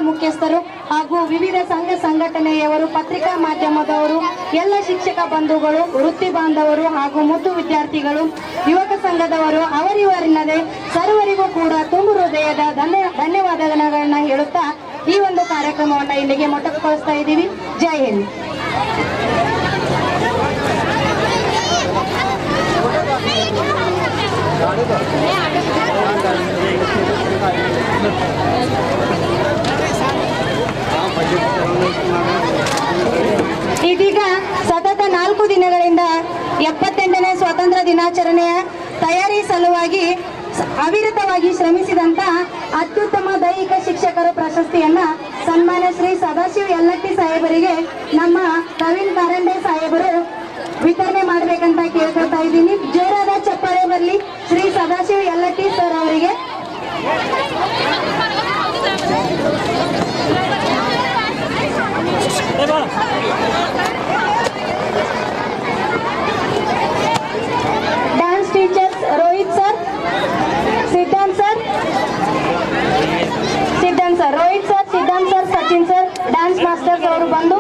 ಮುಖ್ಯಸ್ಥರು ಹಾಗೂ ವಿವಿಧ ಸಂಘ ಸಂಘಟನೆಯವರು, ಪತ್ರಿಕಾ ಮಾಧ್ಯಮದವರು, ಎಲ್ಲ ಶಿಕ್ಷಕ ಬಂಧುಗಳು, ವೃತ್ತಿ ಬಾಂಧವರು ಹಾಗೂ ಮುದ್ದು ವಿದ್ಯಾರ್ಥಿಗಳು, ಯುವಕ ಸಂಘದವರು, ಅವರಿವರಿಲ್ಲದೆ ಸರ್ವರಿಗೂ ಕೂಡ ತುಂಬು ಹೃದಯದ ಧನ್ಯವಾದಗಳನ್ನ ಹೇಳುತ್ತಾ ಈ ಒಂದು ಕಾರ್ಯಕ್ರಮವನ್ನು ಇಲ್ಲಿಗೆ ಮೊಟಕುಗೊಳಿಸ್ತಾ ಇದ್ದೀವಿ. ಜೈ ಹಿಂದ್. ಇದೀಗ ಸತತ 4 ದಿನಗಳಿಂದ 78ನೇ ಸ್ವಾತಂತ್ರ್ಯ ದಿನಾಚರಣೆಯ ತಯಾರಿ ಸಲುವಾಗಿ ಅವಿರತವಾಗಿ ಶ್ರಮಿಸಿದಂತ ಅತ್ಯುತ್ತಮ ದೈಹಿಕ ಶಿಕ್ಷಕರ ಪ್ರಶಸ್ತಿಯನ್ನ ಸನ್ಮಾನ್ಯ ಶ್ರೀ ಸದಾಶಿವ ಯಲ್ಲಟ್ಟಿ ಸಾಹೇಬರಿಗೆ ನಮ್ಮ ಪ್ರವೀಣ್ ಕಾರಂಡೆ ಸಾಹೇಬರು ವಿತರಣೆ ಮಾಡಬೇಕಂತ ಕೇಳ್ಕೊಳ್ತಾ ಇದ್ದೀನಿ. ಜೋರಾದ ಚಪ್ಪಾಳೆ ಬರಲಿ ಶ್ರೀ ಸದಾಶಿವ ಯಲ್ಲಟ್ಟಿ ಸರ್ ಅವರಿಗೆ. Dance teachers Rohit sir, Siddhant sir, Rohit sir, Siddhant sir, Sachin sir, dance masters ಅವರು ಬಂದು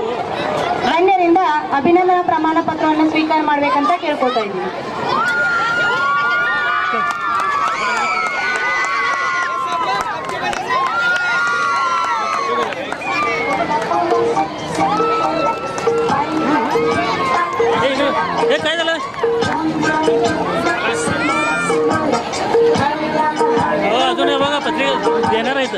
ಗಣ್ಯರಿಂದ ಅಭಿನಂದನಾ ಪ್ರಮಾಣ ಪತ್ರವನ್ನು ಸ್ವೀಕಾರ ಮಾಡಬೇಕಂತ ಕೇಳ್ಕೊಳ್ತಾ ಇದ್ದೀನಿ. अजून बघा पत्रिका देणार आहेत.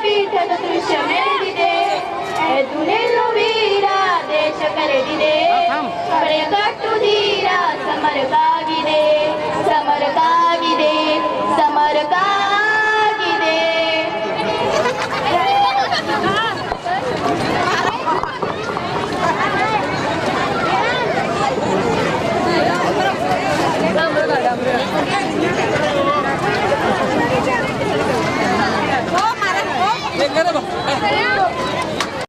ಪೀಠದ ದೃಶ್ಯ ಮೆರೆದಿದೆ, ಎದ್ದು ನಿಲ್ಲುವೀರ ದೇಶ ಕರೆದಿದೆ, ಪಡೆಯ ಕಟ್ಟುದೀರ ಸಮರಕ್ಕಾಗಿದೆ, ಸಮರಕ್ಕಾಗಿದೆ, ಸಮರಕ್ಕಾಗಿದೆ.